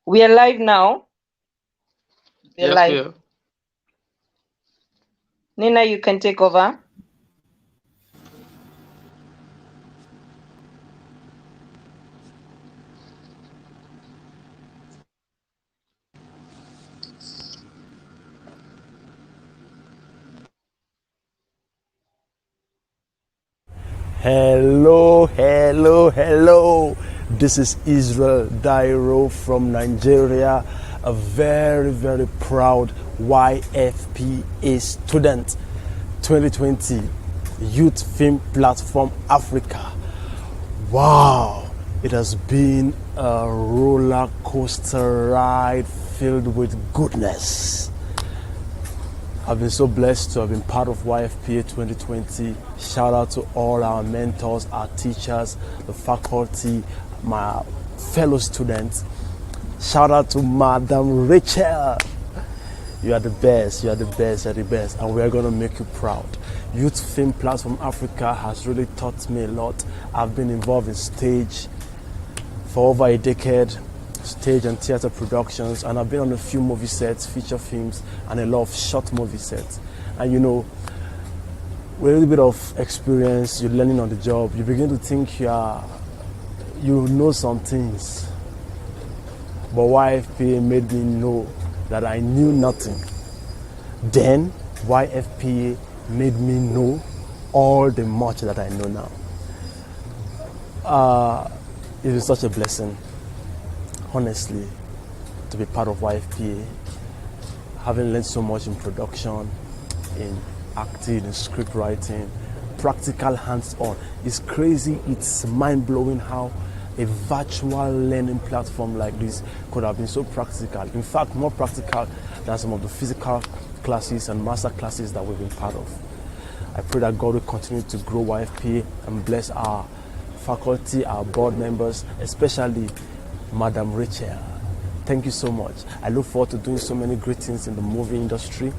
We are live now. We are Yes, we live. are. Nnenah, you can take over. Hello, hello, hello. This is Israel Dairo from Nigeria, a very, very proud YFPA student. 2020 Youth Film Platform Africa. Wow, it has been a roller coaster ride filled with goodness. I've been so blessed to have been part of YFPA 2020. Shout out to all our mentors, our teachers, the faculty, my fellow students. Shout out to Madam Rachel. You are the best, you are the best, you are the best, and we are going to make you proud. Youth Film Platform Africa has really taught me a lot. I've been involved in stage for over a decade, stage and theater productions, and I've been on a few movie sets, feature films, and a lot of short movie sets. And you know, with a little bit of experience, you're learning on the job, you begin to think you know some things. But YFPA made me know that I knew nothing. Then YFPA made me know all the much that I know now. It is such a blessing, honestly, to be part of YFPA, having learned so much in production, in acting, in script writing, practical hands-on. It's crazy, it's mind-blowing how a virtual learning platform like this could have been so practical. In fact, more practical than some of the physical classes and master classes that we've been part of. I pray that God will continue to grow YFPA and bless our faculty, our board members, especially Madam Rachel. Thank you so much. I look forward to doing so many great things in the movie industry,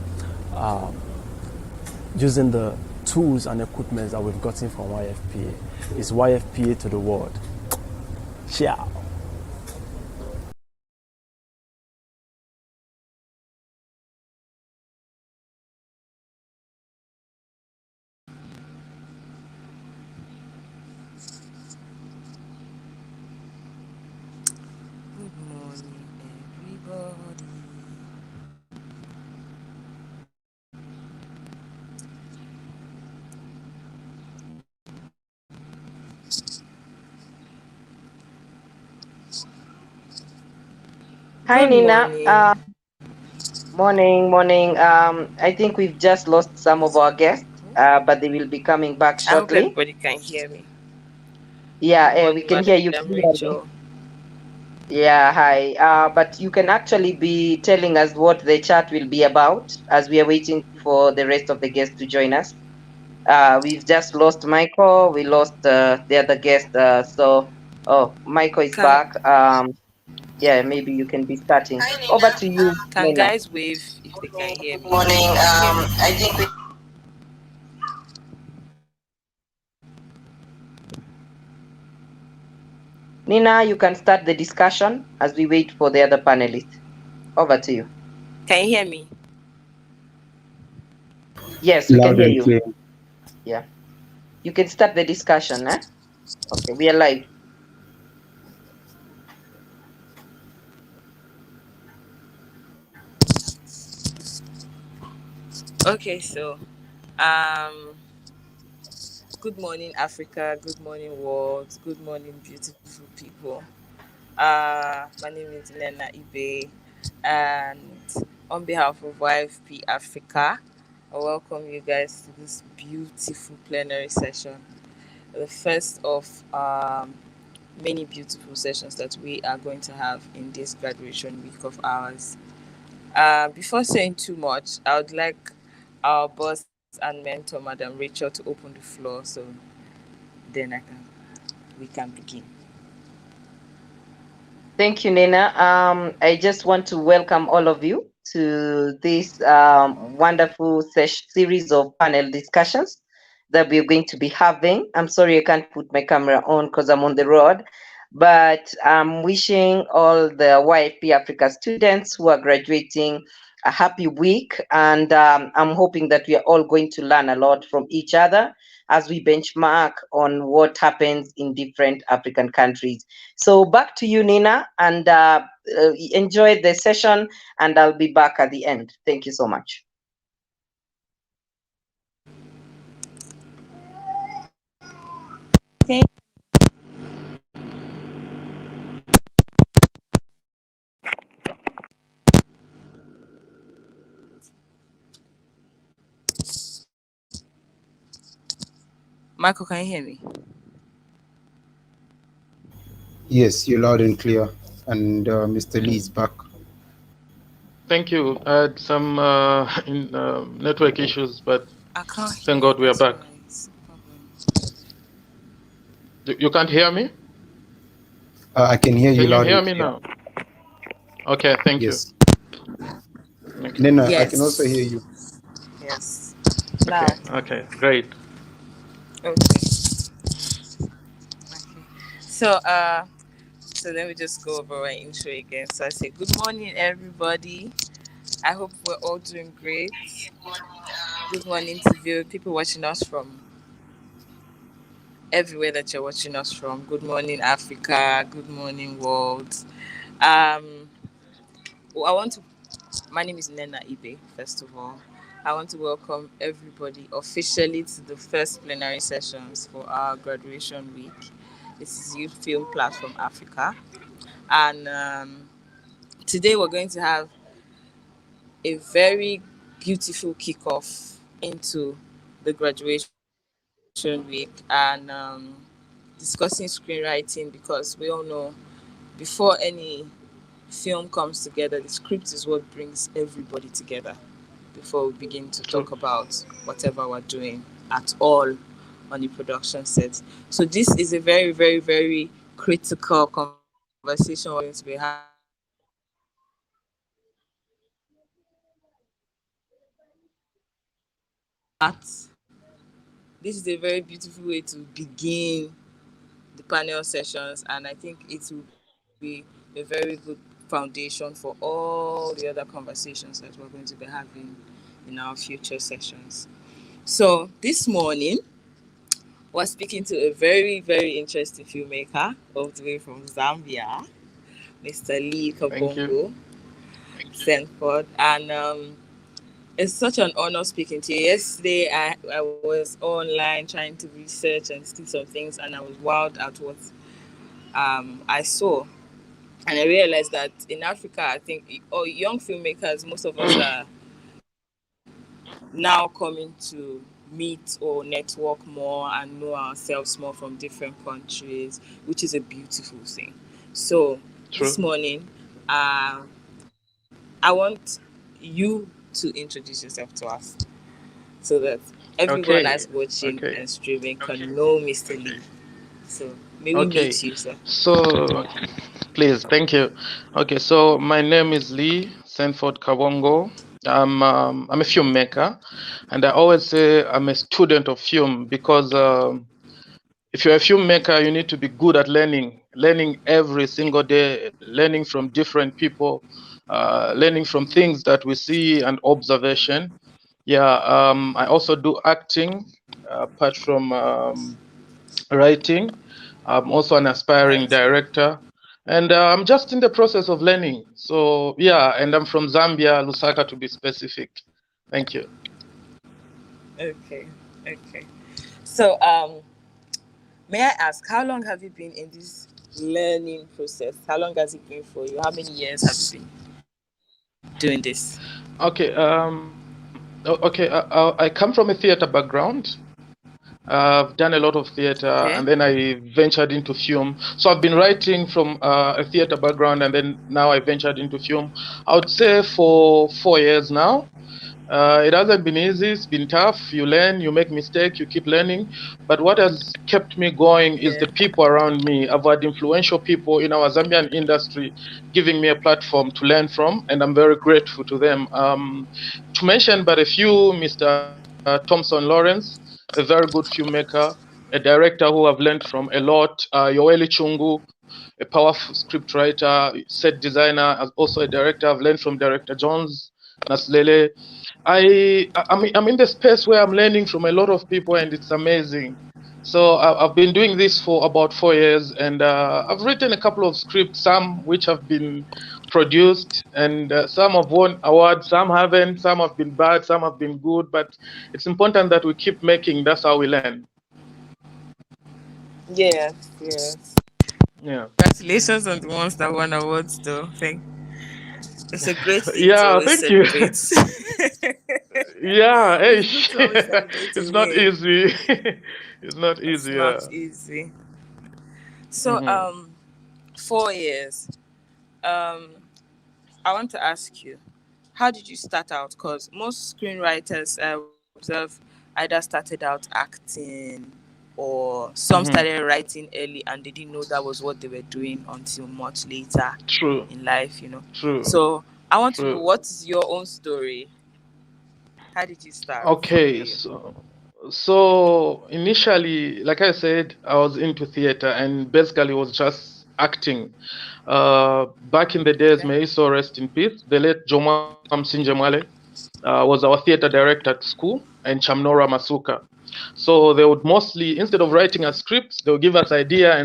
using the tools and equipment that we've gotten from YFPA. It's YFPA to the world. Ciao. Good morning, everybody. Hi, Good Nnenah. morning. Morning. I think we've just lost some of our guests, but they will be coming back I hope shortly. everybody can hear me. Yeah, Good we morning, can hear you Madam clearly. Rachel. Yeah, hi. But you can actually be telling us what the chat will be about as we are waiting for the rest of the guests to join us. We've just lost Michael. We lost the other guest. Michael is Can back. Yeah, maybe you can be starting. Hi, Over Nina. to you, Can Nnenah. guys wave if they can hear Good me? If morning. they can hear me. I think we Nnenah, you can start the discussion as we wait for the other panelists. Over to you. Can you hear me? Yes, we can Loud hear and you. clear. Yeah. You can start the discussion, eh? Okay, we are live. Okay, so um good morning Africa, good morning world, good morning beautiful people. My name is Nnenah Ibeh, and on behalf of YFP Africa, I welcome you guys to this beautiful plenary session, the first of many beautiful sessions that we are going to have in this graduation week of ours. Before saying too much, I would like our boss and mentor, Madam Rachel, to open the floor so then we can begin. Thank you, Nnenah. I just want to welcome all of you to this wonderful series of panel discussions that we're going to be having. I'm sorry I can't put my camera on because I'm on the road, But I'm wishing all the YFP Africa students who are graduating a happy week, and I'm hoping that we are all going to learn a lot from each other as we benchmark on what happens in different African countries. So back to you, Nnenah, and enjoy the session, and I'll be back at the end. Thank you so much. Thank Michael, can you hear me? Yes, you're loud and clear. And Mr. Lee is back. Thank you. I had some network issues, but I can't thank hear. God we are That's back. why it's a problem. You can't hear me? I can hear you Can you loud hear and me clear. now? Okay, thank you. Yes. Okay, Nnenah, I can also hear Yes. you. Yes. Now. okay, great. Okay. Okay. So let me just go over my intro again. So I say good morning everybody. I hope we're all doing great. Good morning to people watching us from everywhere that you're watching us from. Good morning Africa. Good morning world. Um I want to My name is Nnenah Ibeh, first of all. I want to welcome everybody officially to the first plenary sessions for our graduation week. This is Youth Film Platform Africa. And today we're going to have a very beautiful kickoff into the graduation week and discussing screenwriting, because we all know before any film comes together, the script is what brings everybody together before we begin to talk True. about whatever we're doing at all on the production set. So this is a very, very, very critical conversation we're going to be having today. And this is a very beautiful way to begin the panel sessions, and I think it will be a very good foundation for all the other conversations that we're going to be having in our future sessions. So this morning, we're speaking to a very, very interesting filmmaker all the way from Zambia, Mr. Lee Thank you. Kabongo Senford. And it's such an honor speaking to you. Yesterday, I was online trying to research and see some things, and I was wowed at what I saw. And I realized that in Africa, I think young filmmakers, most of us are now coming to meet or network more and know ourselves more from different countries, which is a beautiful thing. So this True. morning, I want you to introduce yourself to us so that everyone that's Okay. watching and Okay. streaming can know Mr. Lee. So may we meet Okay. you, sir? So, please, thank you. Okay, so my name is Lee Sanford Kabongo. I'm a filmmaker, and I always say I'm a student of film because if you're a filmmaker, you need to be good at learning every single day, learning from different people, learning from things that we see and observation. Yeah, I also do acting apart from writing. I'm also an aspiring Right. director, and I'm just in the process of learning. So yeah, and I'm from Zambia, Lusaka to be specific. Thank you. Okay. Okay. So may I ask, how long have you been in this learning process? How long has it been for you? How many years have you been doing this? Okay. Okay. I come from a theater background. I've done a lot of theater, Okay. and then I ventured into film. So I've been writing from a theater background, and then now I ventured into film. I would say for 4 years now. It hasn't been easy. It's been tough. You learn, you make mistakes, you keep learning. But what has kept me going is Yeah. the people around me. I've had influential people in our Zambian industry giving me a platform to learn from, and I'm very grateful to them. To mention but a few, Mr. Thompson Lawrence, a very good filmmaker, a director who I've learned from a lot. Yoeli Chungu, a powerful script writer, set designer, as also a director. I've learned from director Jones, Naslele. I'm in the space where I'm learning from a lot of people, and it's amazing. So I've been doing this for about 4 years, and I've written a couple of scripts, some which have been produced, and some have won awards, some haven't, some have been bad, some have been good, but it's important that we keep making. That's how we learn. Yes, yes. Yeah. Congratulations on the ones that won awards, though. It's a great thing to Yeah, always thank you. celebrate. Yeah, hey, It's good to always celebrate it's a not win. easy. It's not It's easy. Yeah. not easy. So, Mhm. 4 years. Um, I want to ask you, how did you start out? Because most screenwriters I observe either started out acting or some Mhm. started writing early and they didn't know that was what they were doing until much later True. in life. True. So I want to know, True. what is your own story? How did you start for Okay, you? so initially, like I said, I was into theater and basically was just acting. Back in the days, Okay. may he so rest in peace, the late Jomam Sinjemwale was our theater director at school, and Chamnora Masuka. So they would mostly, instead of writing a script, they would give us ideas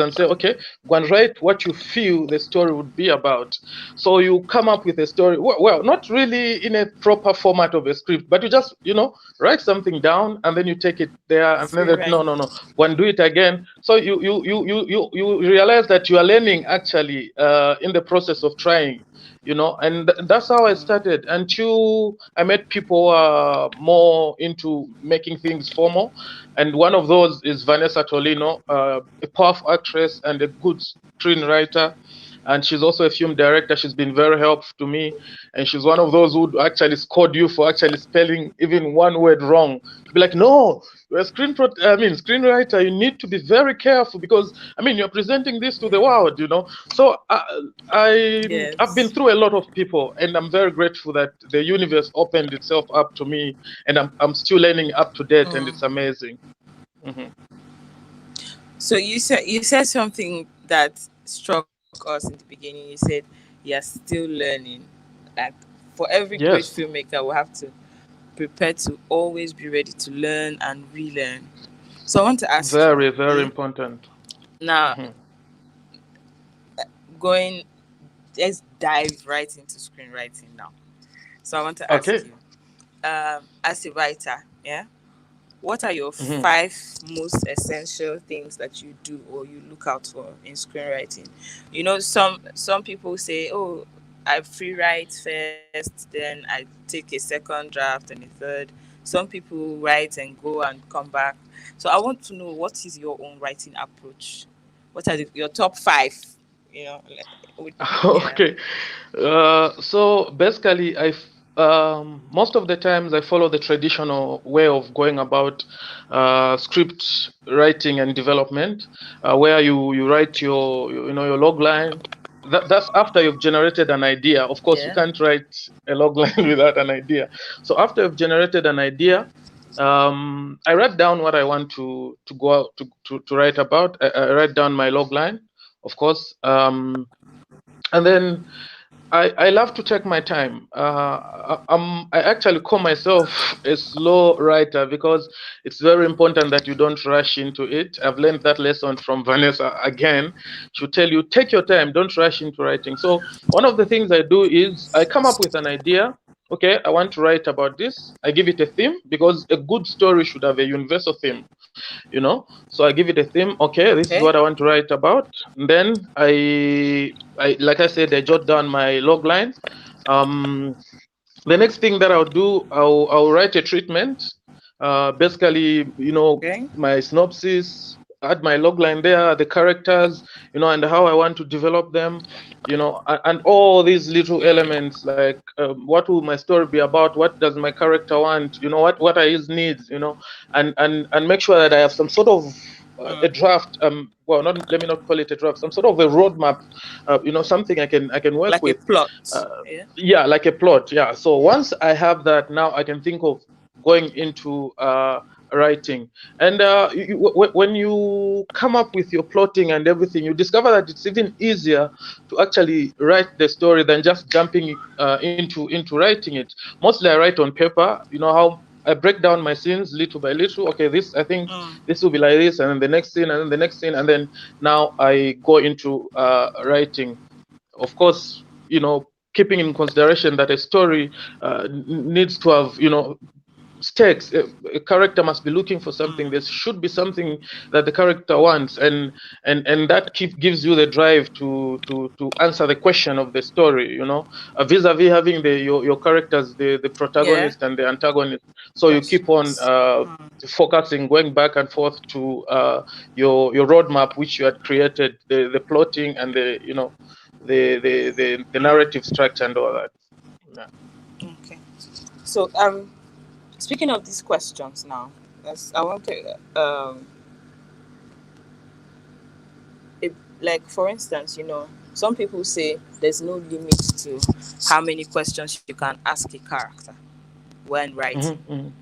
and say, okay, go and write what you feel the story would be about. So you come up with a story, well, not really in a proper format of a script, but you just, write something down and then you take it there, and then Free reign. no, go and do it again. So you realize that you are learning actually in the process of trying. And that's how I started until I met people who are more into making things formal. And one of those is Vanessa Tolino, a powerful actress and a good screenwriter. And she's also a film director. She's been very helpful to me. And she's one of those who would actually scored you for actually spelling even one word wrong. To be like, no, you're a screenwriter. You need to be very careful because, you're presenting this to the world. So I've been Yes. through a lot of people, and I'm very grateful that the universe opened itself up to me, and I'm still learning up to date, and it's amazing. Mhm. So you said something that struck us in the beginning. You said you're still learning. Like, for every great Yes, filmmaker, we have to prepare to always be ready to learn and relearn. So I want to ask you, very, very important. now, Mhm. going, let's dive right into screenwriting now. So I want to ask Okay. you, as a writer, yeah, what are your Mhm. 5 most essential things that you do or you look out for in screenwriting? Some people say, oh, I free write first, then I take a second draft and a third. Some people write and go and come back. So I want to know, what is your own writing approach? What are your top 5? You know, yeah. Okay. So basically, most of the times I follow the traditional way of going about script writing and development, where you write your log line. That's after you've generated an idea. Of course, you Yeah. can't write a log line without an idea. So after you've generated an idea, I write down what I want to go out to write about. I write down my log line, of course. And then I love to take my time. I actually call myself a slow writer because it's very important that you don't rush into it. I've learned that lesson from Vanessa again. She'll tell you, take your time, don't rush into writing. So one of the things I do is I come up with an idea. Okay, I want to write about this. I give it a theme because a good story should have a universal theme. So I give it a theme. Okay, this is Okay. what I want to write about. And then I like I said, I jot down my log line. The next thing that I'll do, I'll write a treatment. Basically, Okay. my synopsis, add my log line there, the characters, and how I want to develop them, and all these little elements like what will my story be about? What does my character want? What are his needs? And make sure that I have some sort of a draft. Well, not let me not call it a draft. Some sort of a roadmap. Something I can work Like a with. plot. Uh, Yeah. yeah, like a plot. Yeah. So once I have that, now I can think of going into writing. And when you come up with your plotting and everything, you discover that it's even easier to actually write the story than just jumping into writing it. Mostly I write on paper. You know how I break down my scenes little by little. Okay, this, I think this will be like this, and then the next scene, and then the next scene, and then now I go into writing. Of course, keeping in consideration that a story needs to have, stakes. A character must be looking for something. There should be something that the character wants, and that gives you the drive to answer the question of the story. Vis-a-vis having your characters, the Yeah. protagonist and the antagonist. So you keep on focusing, going back and forth to your roadmap, which you had created, the plotting and the narrative structure and all that. Yeah. Okay. So speaking of these questions now, I want to like for instance, some people say there's no limit to how many questions you can ask a character when writing.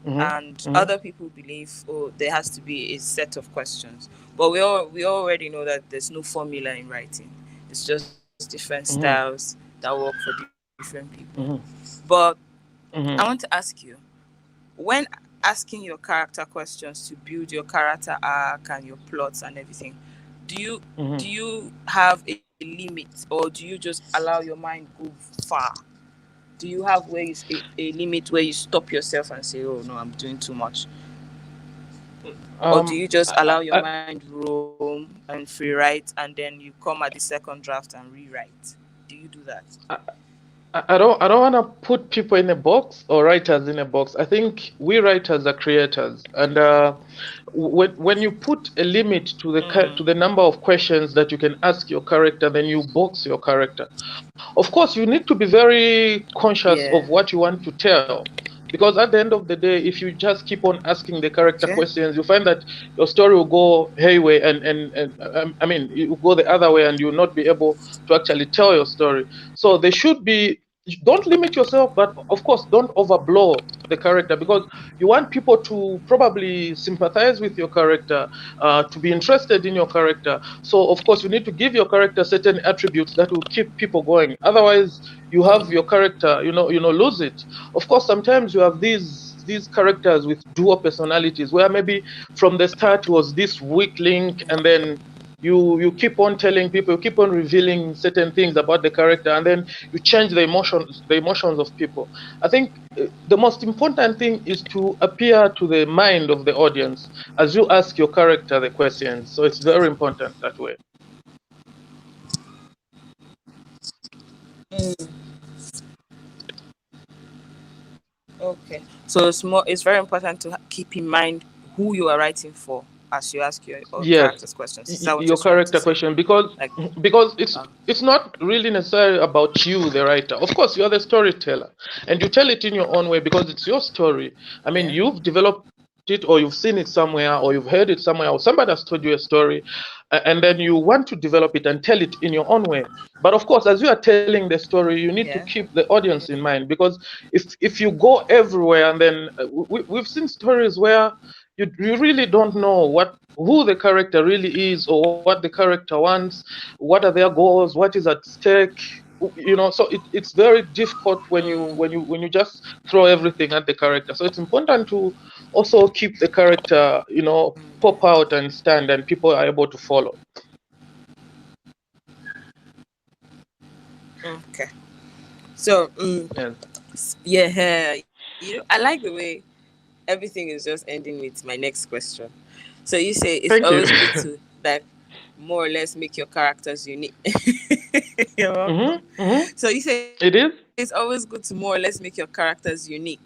And other people believe, there has to be a set of questions. But we already know that there's no formula in writing. It's just different styles that work for different people. But I want to ask you, when asking your character questions to build your character arc and your plots and everything, do you have a limit, or do you just allow your mind go far? Do you have a limit where you stop yourself and say, oh no, I'm doing too much? Or do you just allow your mind roam and free write, and then you come at the second draft and rewrite? Do you do that? I don't want to put people in a box or writers in a box. I think we writers are creators, and when you put a limit to the number of questions that you can ask your character, then you box your character. Of course, you need to be very conscious of what you want to tell. Because at the end of the day, if you just keep on asking the character questions, you find that your story will go hayway, and I mean, it will go the other way, and you will not be able to actually tell your story. So there should be. Don't limit yourself, but of course, don't overblow the character, because you want people to probably sympathize with your character, to be interested in your character. So of course, you need to give your character certain attributes that will keep people going. Otherwise, you have your character, lose it. Of course, sometimes you have these characters with dual personalities, where maybe from the start was this weak link, and then you keep on telling people, you keep on revealing certain things about the character, and then you change the emotions of people. I think the most important thing is to appear to the mind of the audience as you ask your character the questions. So it's very important that way. Okay. So it's very important to keep in mind who you are writing for as you ask your character's questions. Is that what your character question, because it's not really necessarily about you, the writer. Of course, you are the storyteller, and you tell it in your own way because it's your story. I mean, you've developed it, or you've seen it somewhere, or you've heard it somewhere, or somebody has told you a story, and then you want to develop it and tell it in your own way. But of course, as you are telling the story, you need to keep the audience in mind, because if you go everywhere, and then we've seen stories where you really don't know who the character really is, or what the character wants, what are their goals, what is at stake. So it's very difficult when you just throw everything at the character. So it's important to also keep the character, pop out and stand, and people are able to follow. Okay. So I like the way everything is just ending with my next question. So you say it's always good to like more or less make your characters unique. So you say it is. It's always good to more or less make your characters unique.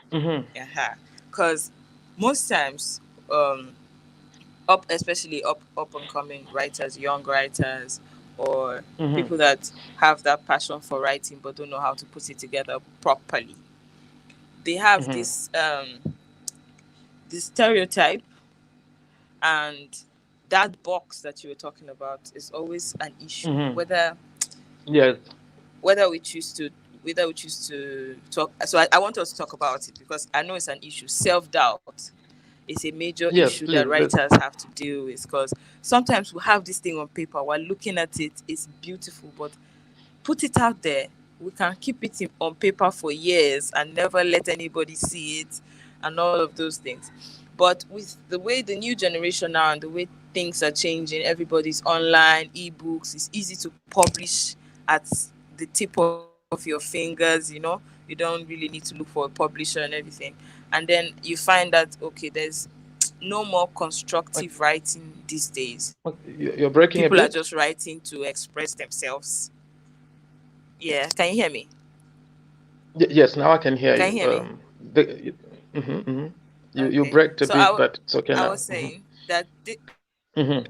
Because most times, especially up and coming writers, young writers, or people that have that passion for writing but don't know how to put it together properly, they have this stereotype, and that box that you were talking about is always an issue. Whether we choose to whether we choose to talk. So I want us to talk about it because I know it's an issue. Self-doubt is a major Yes, issue that please. writers have to deal with, because sometimes we have this thing on paper, we're looking at it, it's beautiful, but put it out there. We can keep it on paper for years and never let anybody see it and all of those things. But with the way the new generation now and the way things are changing, everybody's online, ebooks, it's easy to publish at the tip of your fingers, you don't really need to look for a publisher and everything. And then you find that, okay, there's no more constructive writing these days. You're breaking a People are bit. just writing to express themselves. Yeah, can you hear me? Yes, now I can hear Can you. you hear me? You Okay. breaked a bit, but it's okay I now. was saying that Mhm.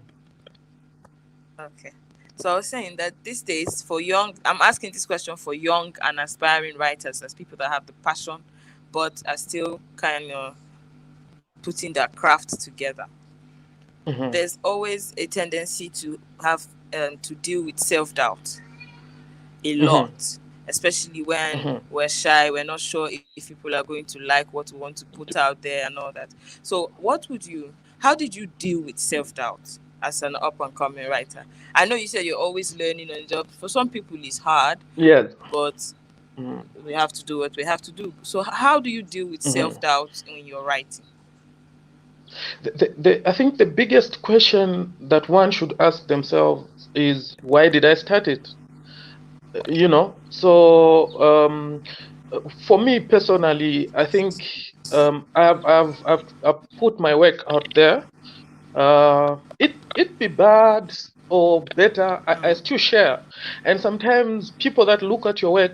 okay. So I was saying that these days for young, I'm asking this question for young and aspiring writers, as people that have the passion, but are still kind of putting their craft together. Mhm. There's always a tendency to have to deal with self-doubt a Mhm. lot, especially when Mhm. we're shy, we're not sure if people are going to like what we want to put out there and all that. So how did you deal with self-doubt as an up-and-coming writer? I know you said you're always learning on the job. For some people it's hard, Yes. but Mhm. we have to do what we have to do. So how do you deal with Mhm. self-doubt when you're writing? I think the biggest question that one should ask themselves is, why did I start it? So for me personally, I think I've put my work out there. It be bad or better, I still share. And sometimes people that look at your work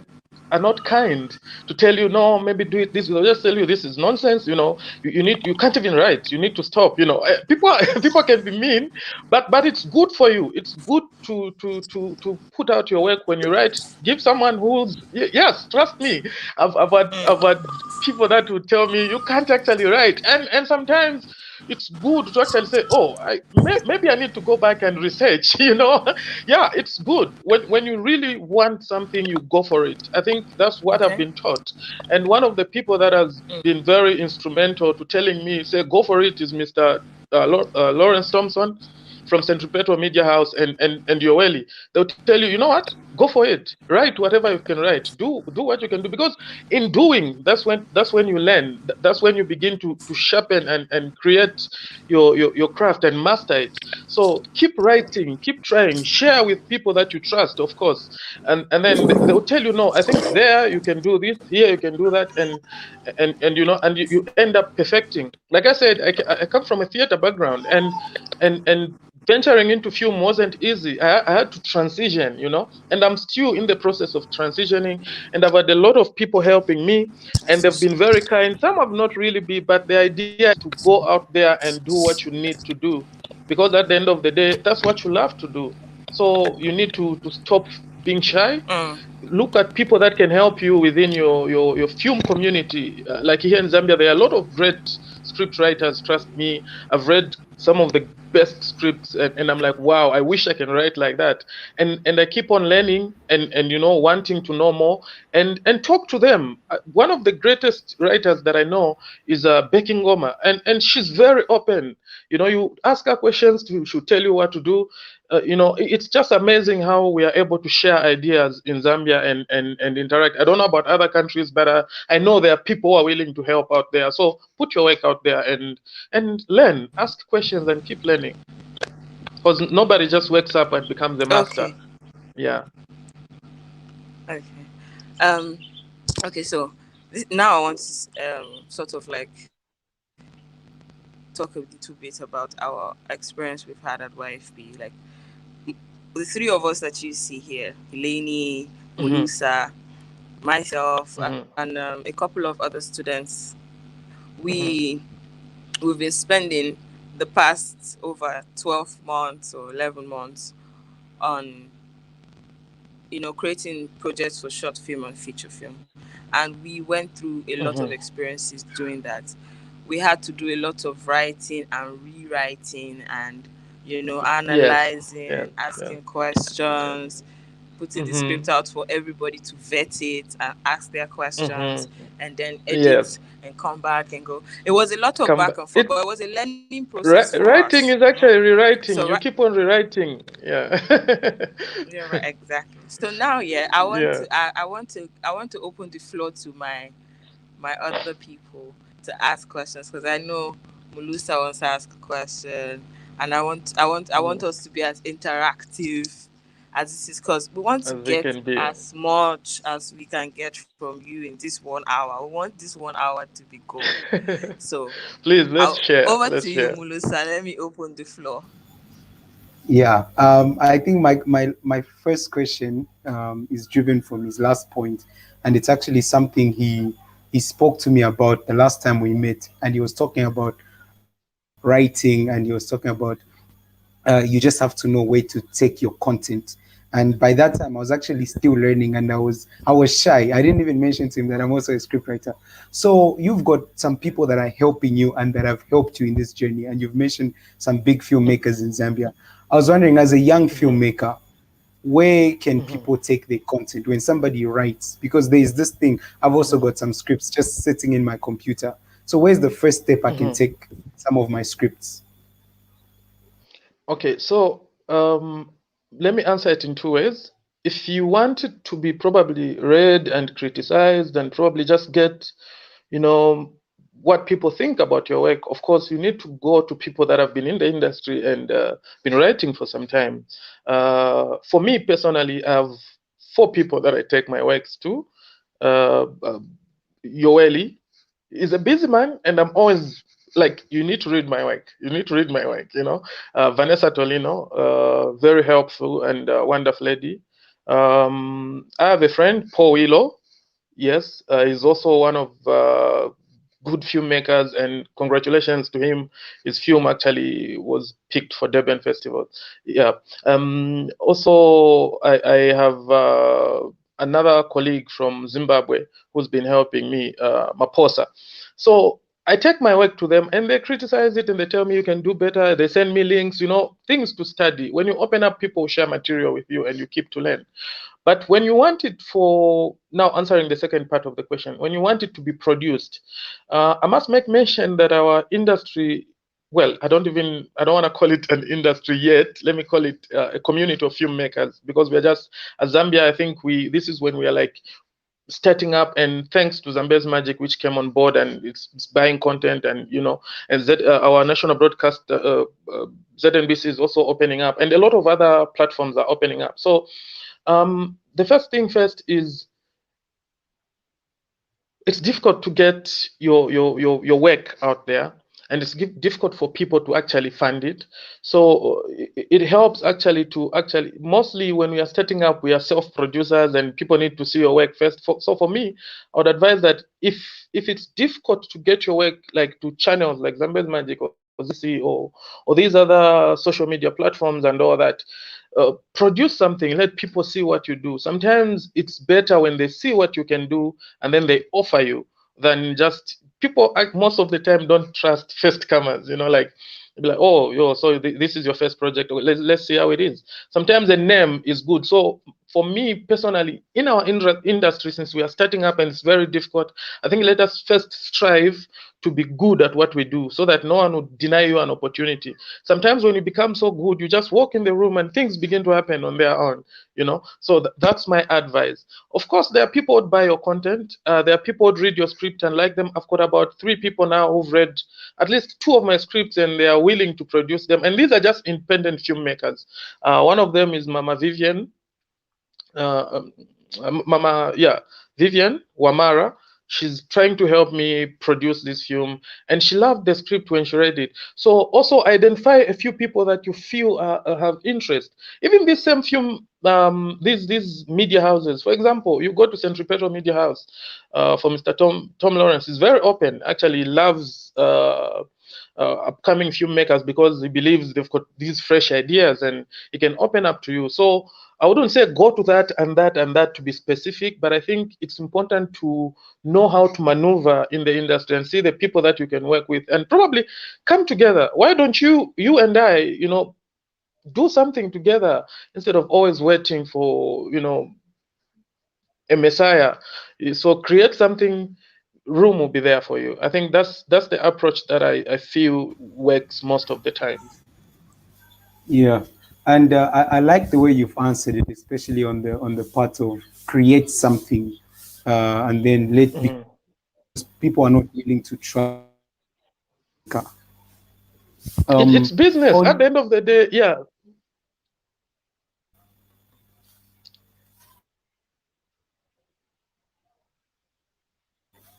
are not kind to tell you, no, maybe do it this way. They'll just tell you this is nonsense. You can't even write. You need to stop. People people can be mean, but it's good for you. It's good to put out your work when you write. Give someone who's yes, trust me. I've had people that would tell me you can't actually write, and sometimes it's good to actually say, oh, maybe I need to go back and research. Yeah, it's good when you really want something, you go for it. I think that's what I've Okay. been taught. And one of the people that has been very instrumental to telling me, say, go for it, is Mr. Lawrence Thompson from Centripetal Media House and Yoeli. They'll tell you, you know what, go for it, write whatever you can write, do what you can do, because in doing, that's when you learn. That's when you begin to sharpen and create your craft and master it. So keep writing, keep trying, share with people that you trust, of course, and then they'll tell you, no, I think there you can do this, here you can do that, and you end up perfecting. Like I said, I come from a theater background, and venturing into film wasn't easy. I had to transition, and I'm still in the process of transitioning. And I've had a lot of people helping me, and they've been very kind. Some have not really been, but the idea is to go out there and do what you need to do, because at the end of the day, that's what you love to do. So you need to stop being shy. Look at people that can help you within your film community. Like here in Zambia, there are a lot of great script writers. Trust me, I've read some of the best scripts, and I'm like, wow, I wish I can write like that. And I keep on learning and wanting to know more and talk to them. One of the greatest writers that I know is Becky Ngoma, and she's very open. You ask her questions, she'll tell you what to do. It's just amazing how we are able to share ideas in Zambia and interact. I don't know about other countries, but I know there are people who are willing to help out there. So put your work out there and learn, ask questions, and keep learning. Because nobody just wakes up and becomes a master. Okay. Yeah. Okay. Um. Okay. So now I want to sort of like talk a little bit about our experience we've had at YFP. Like the three of us that you see here, Hileni, Mm-hmm. Mulusa, myself, Mm-hmm. and a couple of other students, Mm-hmm. we've been spending the past over 12 months or 11 months on creating projects for short film and feature film, and we went through a lot of Mm-hmm. experiences doing that. We had to do a lot of writing and rewriting and Yes. analyzing, Yes. Yes. asking questions, putting the script out for everybody to vet it and ask their questions and then edit Yes. and come back and go. It was a lot of Come back back. and forth, but it was a learning process for Writing us. is actually rewriting. So You keep on rewriting. Yeah. yeah, right, exactly. So now, yeah, I want Yeah. to, I want to open the floor to my other people to ask questions, because I know Mulusa wants to ask a question, and I want us to be as interactive as this is, because we want to As they get can be. as much as we can get from you in this 1 hour. We want this 1 hour to be gold. So, Please, let's share. over Let's to you, share. Mulusa. Let me open the floor. Yeah, I think my first question is driven from his last point, and it's actually something he spoke to me about the last time we met, and he was talking about writing, and he was talking about you just have to know where to take your content. And by that time, I was actually still learning, and I was shy. I didn't even mention to him that I'm also a scriptwriter. So you've got some people that are helping you and that have helped you in this journey, and you've mentioned some big filmmakers in Zambia. I was wondering, as a young filmmaker, where can people take their content when somebody writes? Because there is this thing. I've also got some scripts just sitting in my computer. So where's the first step I can take some of my scripts? Okay, so let me answer it in two ways. If you want it to be probably read and criticized and probably just get, you know, what people think about your work, of course, you need to go to people that have been in the industry and been writing for some time. For me personally, I have 4 people that I take my works to. Yoeli is a busy man, and I'm always like, you need to read my work. You need to read my work. Vanessa Tolino, very helpful and wonderful lady. I have a friend, Paul Willow. Yes, he's also one of good filmmakers, and congratulations to him. His film actually was picked for Durban Festival. Yeah. Also, I have another colleague from Zimbabwe who's been helping me, Maposa. So I take my work to them and they criticize it and they tell me you can do better. They send me links, things to study. When you open up, people share material with you and you keep to learn. But when you want it for, now answering the second part of the question, when you want it to be produced, I must make mention that our industry, well, I don't want to call it an industry yet. Let me call it a community of filmmakers, because we're just, as Zambia, I think this is when we are like starting up, and thanks to Zambia's Magic, which came on board and it's buying content, and and our national broadcast ZNBC is also opening up, and a lot of other platforms are opening up. So the first thing first is, it's difficult to get your work out there, and it's difficult for people to actually fund it. So it helps actually mostly when we are starting up, we are self-producers and people need to see your work first. So for me, I would advise that if it's difficult to get your work like to channels like Zambia's Magic or ZC or these other social media platforms and all that, produce something, let people see what you do. Sometimes it's better when they see what you can do and then they offer you, than just people most of the time don't trust first comers, like, be like, oh, so this is your first project, let's see how it is. Sometimes a name is good. So for me personally, in our industry, since we are starting up and it's very difficult, I think let us first strive to be good at what we do, so that no one would deny you an opportunity. Sometimes when you become so good, you just walk in the room and things begin to happen on their own, so that's my advice. Of course, there are people who buy your content, there are people who read your script and like them. I've got about 3 people now who've read at least 2 of my scripts and they are willing to produce them, and these are just independent filmmakers. One of them is Mama Vivian, Vivian Wamara. She's trying to help me produce this film, and she loved the script when she read it. So also identify a few people that you feel have interest. Even this same film, these media houses, for example, you go to Centripetal Media House for Mr. Tom Lawrence. He's very open. Actually, he loves upcoming filmmakers because he believes they've got these fresh ideas and he can open up to you. So I wouldn't say go to that and that and that to be specific, but I think it's important to know how to maneuver in the industry and see the people that you can work with and probably come together. Why don't you and I, do something together instead of always waiting for, you know, a messiah. So create something, room will be there for you. I think that's the approach that I feel works most of the time. Yeah, and I like the way you've answered it, especially on the part of create something, and then let, because Mhm. people are not willing to try. It's business at On the end of the day. Yeah.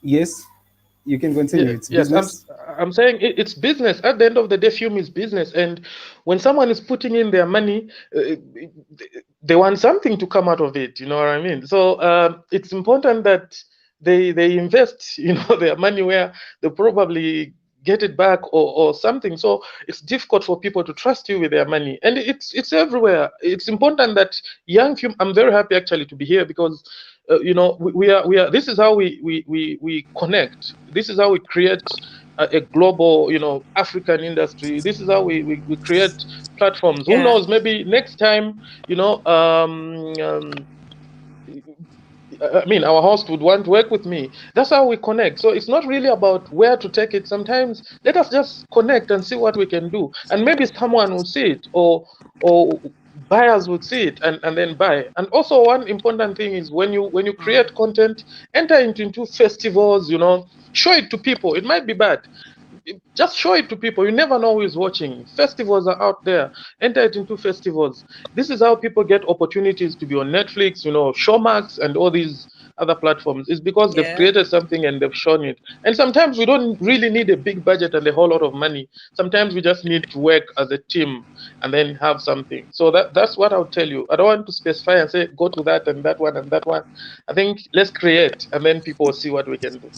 Yes, you can continue. It's Yes, business. I'm saying it's business. At the end of the day, film is business, and when someone is putting in their money, they want something to come out of it. You know what I mean? So it's important that they invest, you know, their money where they probably get it back, or something. So it's difficult for people to trust you with their money, and it's everywhere. It's important that young film. I'm very happy actually to be here, because you know, we are this is how we connect. This is how we create a global, you know, African industry. This is how we create platforms. Who Yeah. knows, maybe next time, you know, I mean, our host would want to work with me. That's how we connect. So it's not really about where to take it. Sometimes let us just connect and see what we can do, and maybe someone will see it, or buyers would see it, and then buy. And also, one important thing is, when you create content, enter into festivals. You know, show it to people. It might be bad, just show it to people. You never know who is watching. Festivals are out there. Enter it into festivals. This is how people get opportunities to be on Netflix, you know, Showmax, and all these other platforms. It's because they've Yeah. created something and they've shown it. And sometimes we don't really need a big budget and a whole lot of money. Sometimes we just need to work as a team and then have something. So that's what I'll tell you. I don't want to specify and say go to that and that one and that one. I think let's create, and then people will see what we can do.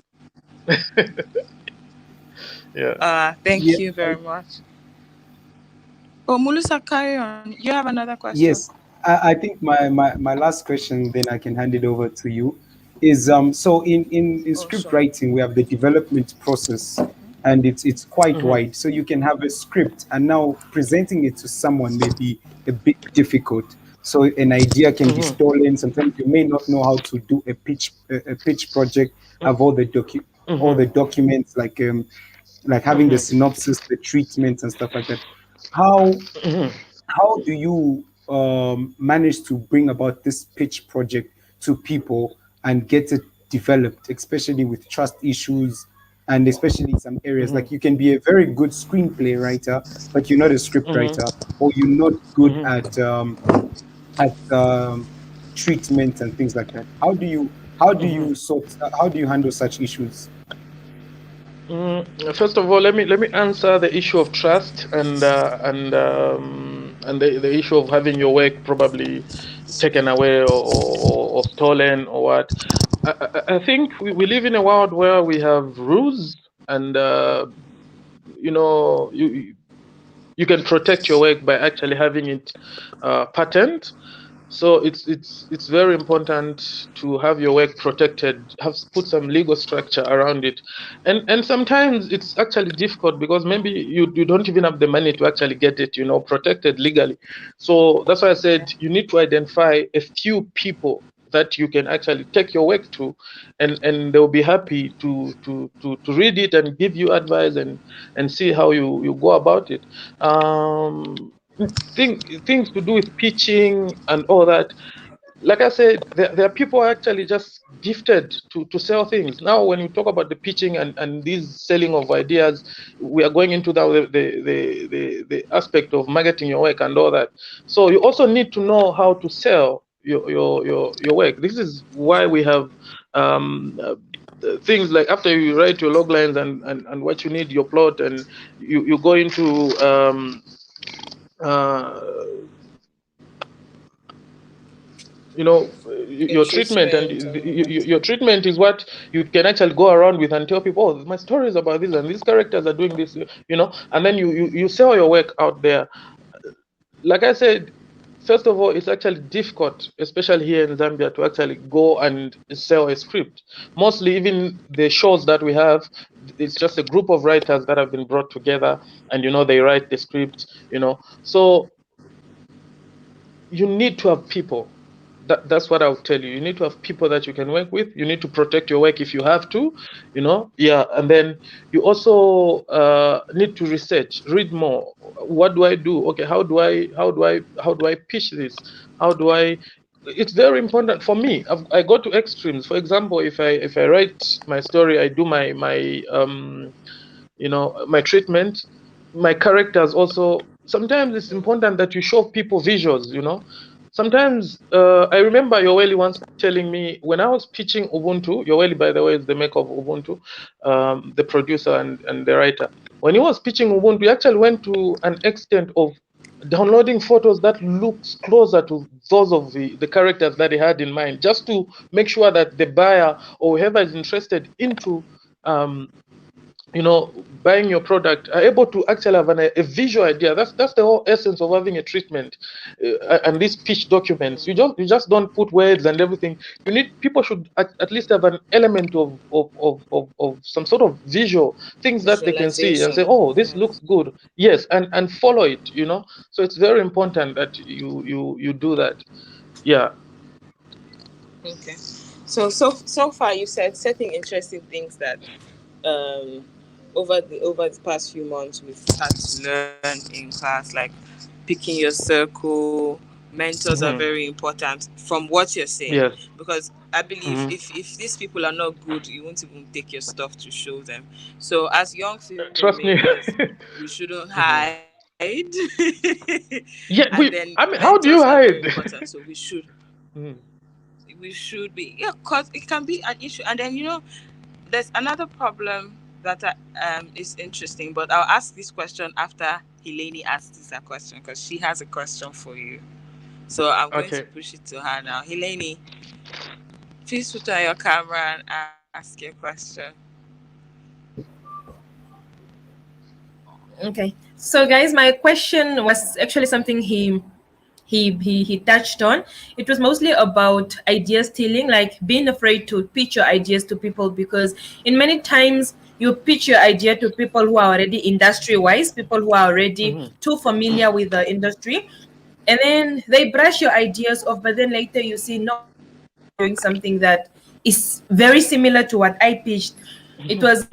Yeah. Thank Yeah. you very much. Oh, Mulusa, carry on. You have another question? Yes, I think my last question, then I can hand it over to you, is so in Oh, script sure. writing we have the development process, and it's quite Mhm. wide. So you can have a script, and now presenting it to someone may be a bit difficult. So an idea can be Mhm. stolen. Sometimes you may not know how to do a pitch project, have all the Mhm. documents like having the Mhm. synopsis, the treatment, and stuff like that. How Mhm. how do you manage to bring about this pitch project to people and get it developed, especially with trust issues, and especially in some areas? Mhm. Like you can be a very good screenplay writer, but you're not a script Mhm. writer, or you're not good Mhm. at treatment and things like that. Mhm. How do you handle such issues? First of all, let me answer the issue of trust, and the issue of having your work probably taken away, or stolen, or what. I think we live in a world where we have rules, and you know, you can protect your work by actually having it patent. So it's very important to have your work protected, have put some legal structure around it. And sometimes it's actually difficult, because maybe you don't even have the money to actually get it, you know, protected legally. So that's why I said you need to identify a few people that you can actually take your work to, and they'll be happy to read it and give you advice, and see how you go about it. Things to do with pitching and all that. Like I said, there are people actually just gifted to sell things. Now, when you talk about the pitching and these selling of ideas, we are going into the aspect of marketing your work and all that. So you also need to know how to sell your work. This is why we have things like, after you write your log lines and what you need, your plot, and you go into uh, you know, A your treatment, and treatment and all that. your treatment is what you can actually go around with and tell people, oh, my story is about this, and these characters are doing this, you know. And then you sell your work out there. Like I said, first of all, it's actually difficult, especially here in Zambia, to actually go and sell a script. Mostly, even the shows that we have, it's just a group of writers that have been brought together, and you know, they write the script, you know. So you need to have people. That's what I'll tell you. You need to have people that you can work with. You need to protect your work if you have to, yeah. And then you also need to research, read more. What do I do? Okay, how do I pitch this? How do I? It's very important for me. I go to extremes. For example, if I write my story, I do my treatment, my characters also. Sometimes it's important that you show people visuals. Sometimes I remember Yoweli once telling me when I was pitching Ubuntu. Yoweli, by the way, is the maker of Ubuntu, the producer and the writer. When he was pitching Ubuntu, he actually went to an extent of downloading photos that looks closer to those of the characters that he had in mind, just to make sure that the buyer or whoever is interested into buying your product are able to actually have a visual idea. That's the whole essence of having a treatment and these pitch documents. You just don't put words and everything. People should at least have an element of some sort of visual things that they can see and say, oh, this looks good. Yes, and follow it. So it's very important that you do that. Yeah. Okay. So far you said certain interesting things that over the past few months we've had to learn in class, like picking your circle. Mentors are very important from what you're saying, Yes. because I believe if these people are not good, you won't even take your stuff to show them. So as young Trust me. filmmakers, we shouldn't hide. And Yeah. then How mentors do are you very hide? important, so Mhm. we should be, yeah, because it can be an issue. And then there's another problem that is interesting, but I'll ask this question after Hileni asks this a question, because she has a question for you. So I'm going to Okay. push it to her now. Hileni, please put on your camera and ask your question. Okay. So guys, my question was actually something he touched on. It was mostly about idea stealing, like being afraid to pitch your ideas to people, because in many times you pitch your idea to people who are already industry wise, people who are already too familiar with the industry, and then they brush your ideas off, but then later you see, no, I'm actually doing something that is very similar to what I pitched. It was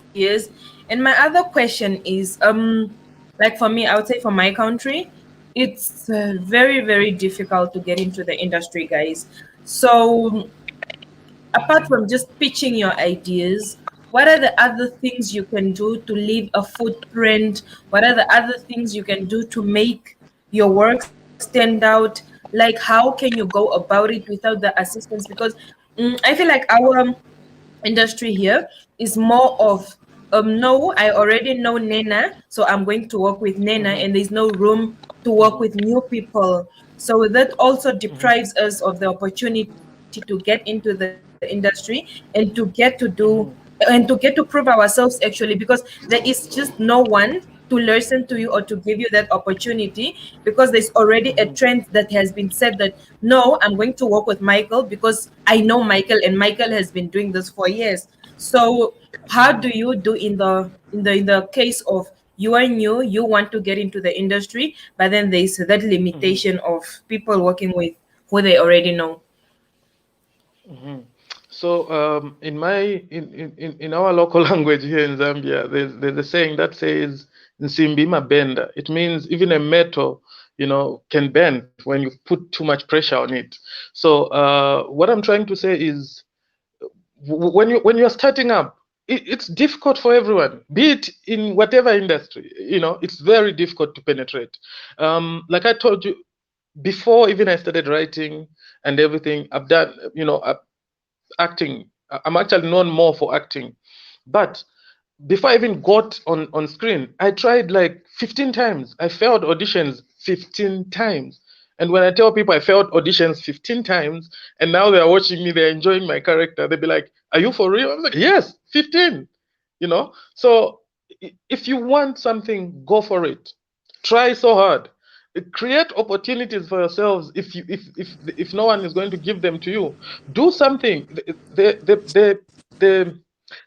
ideas. And my other question is, like for me, I would say for my country, it's very, very difficult to get into the industry, guys. So apart from just pitching your ideas, what are the other things you can do to leave a footprint? What are the other things you can do to make your work stand out? Like, how can you go about it without the assistance? Because I feel like our industry here is more of, no, I already know Nnenah, so I'm going to work with Nnenah, and there's no room to work with new people. So that also deprives us of the opportunity to get into the industry and to get to do and to get to prove ourselves, actually, because there is just no one to listen to you or to give you that opportunity, because there's already a trend that has been said that, no, I'm going to work with Michael because I know Michael and Michael has been doing this for years. So how do you do in the case of you are new, you want to get into the industry, but then there's that limitation of people working with who they already know? So in our local language here in Zambia, there's a saying that says "Nsimbima benda." It means even a metal, can bend when you put too much pressure on it. So what I'm trying to say is, when you're starting up, it's difficult for everyone, be it in whatever industry. It's very difficult to penetrate. Like I told you before, even I started writing and everything, I've done, acting. I'm actually known more for acting. But before I even got on screen, I tried like 15 times. I failed auditions 15 times. And when I tell people I failed auditions 15 times, and now they're watching me, they're enjoying my character, they'll be like, "Are you for real?" I'm like, "Yes, 15." So if you want something, go for it. Try so hard. Create opportunities for yourselves. If no one is going to give them to you, do something. The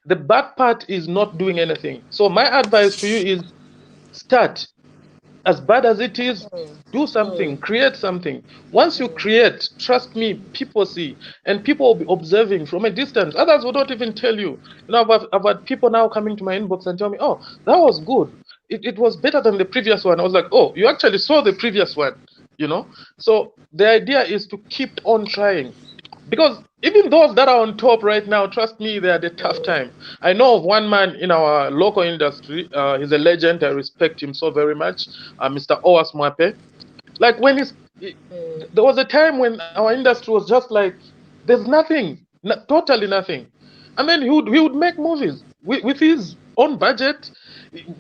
bad part is not doing anything. So my advice to you is start. as bad as it is, do something, create something. Once you create, trust me, people see, and people will be observing from a distance. Others will not even tell you. You know, I've had people now coming to my inbox and tell me, oh, that was good. It was better than the previous one. I was like, oh, you actually saw the previous one, you know? So the idea is to keep on trying. Because even those that are on top right now, trust me, they're at a tough time. I know of one man in our local industry. He's a legend. I respect him so very much. Mr. Owas Mwape. Like when there was a time when our industry was just like, there's nothing, totally nothing. And then he would make movies with his own budget.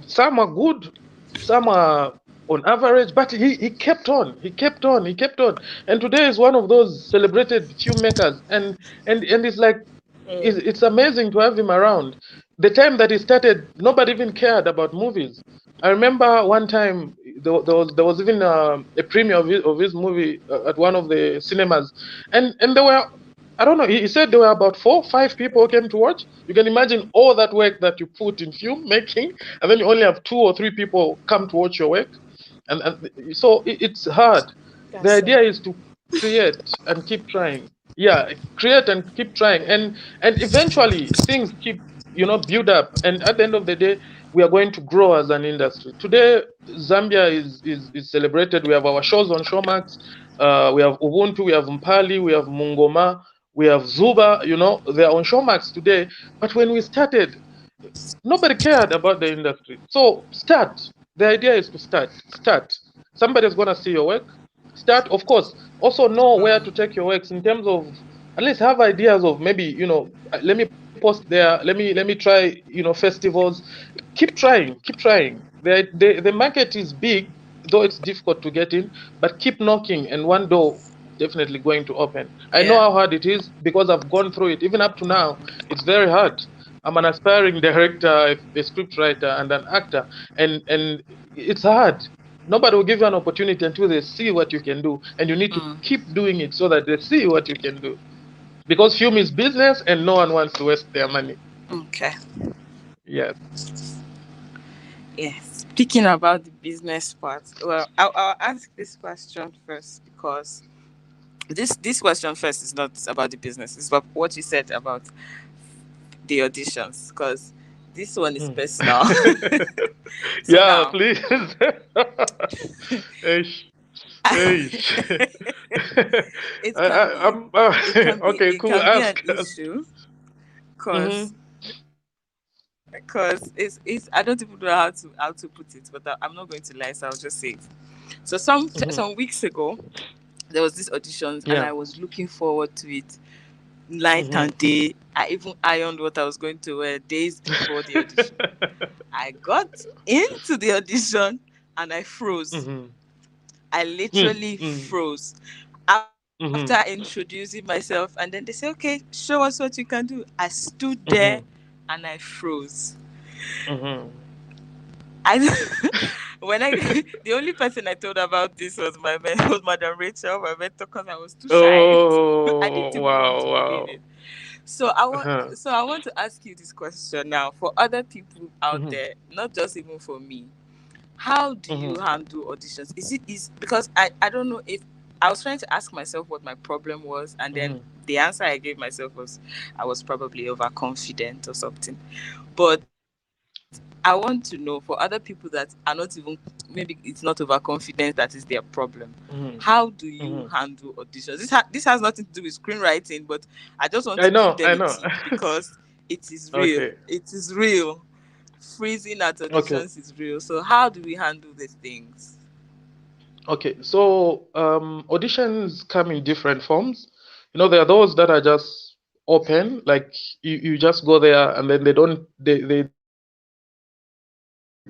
Some are good, some are on average, but he kept on, he kept on, he kept on. And today is one of those celebrated filmmakers. And it's like, it's amazing to have him around. The time that he started, nobody even cared about movies. I remember one time there was even a premiere of his movie at one of the cinemas, and there were, I don't know, he said there were about 4 or 5 people who came to watch. You can imagine all that work that you put in film making, and then you only have 2 or 3 people come to watch your work, and so it's hard. The idea is to create and keep trying. Yeah, create and keep trying, and eventually things keep, build up, and at the end of the day, we are going to grow as an industry. Today, Zambia is celebrated. We have our shows on Showmax. We have Ubuntu, we have Mpali, we have Mungoma, we have Zuba. They are on Showmax today. But when we started, nobody cared about the industry. So start. The idea is to start. Start. Somebody's gonna see your work. Start, of course. Also know where to take your works in terms of, at least have ideas of maybe, let me post there. Let me try, festivals. Keep trying. Keep trying. The market is big, though it's difficult to get in. But keep knocking, and one door definitely going to open. I know how hard it is because I've gone through it. Even up to now, it's very hard. I'm an aspiring director, a script writer, and an actor, and it's hard. Nobody will give you an opportunity until they see what you can do, and you need to keep doing it so that they see what you can do. Because film is business, and no one wants to waste their money. Okay. Yes. Yes. Speaking about the business part, well, I'll ask this question first, because this question first is not about the business. It's about what you said about the auditions, because this one is personal. So yeah, now, please. Okay, cool. Ask. Be an issue, because it's I don't even know how to put it, but I'm not going to lie, so I'll just say it. So some weeks ago, there was this audition, and I was looking forward to it night and day. I even ironed what I was going to wear days before the audition. I got into the audition and I froze. I literally froze. After introducing myself, and then they say, okay, show us what you can do. I stood there and I froze. The only person I told about this was Madam Rachel, my mentor, because I was too shy. I didn't even want to believe it. So I want to ask you this question now, for other people out there, not just even for me. How do you handle auditions? Is because I don't know, if I was trying to ask myself what my problem was, and then the answer I gave myself was I was probably overconfident or something. But I want to know, for other people that are not even, maybe it's not overconfidence that is their problem. How do you handle auditions? This has nothing to do with screenwriting, but I just want to give them a tip, because it is real. Okay. It is real. Freezing at auditions is real. So how do we handle these things? Okay, so auditions come in different forms. There are those that are just open, like you just go there, and then they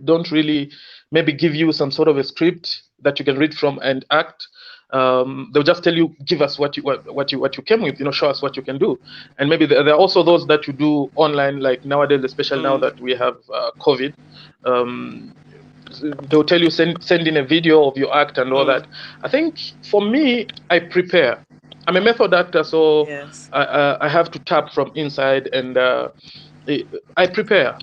don't really maybe give you some sort of a script that you can read from and act. They'll just tell you, give us what you came with, show us what you can do. And maybe there are also those that you do online, like nowadays, especially now that we have COVID. They'll tell you, send in a video of your act and all that. I think for me, I prepare. I'm a method actor, so I have to tap from inside, and I prepare.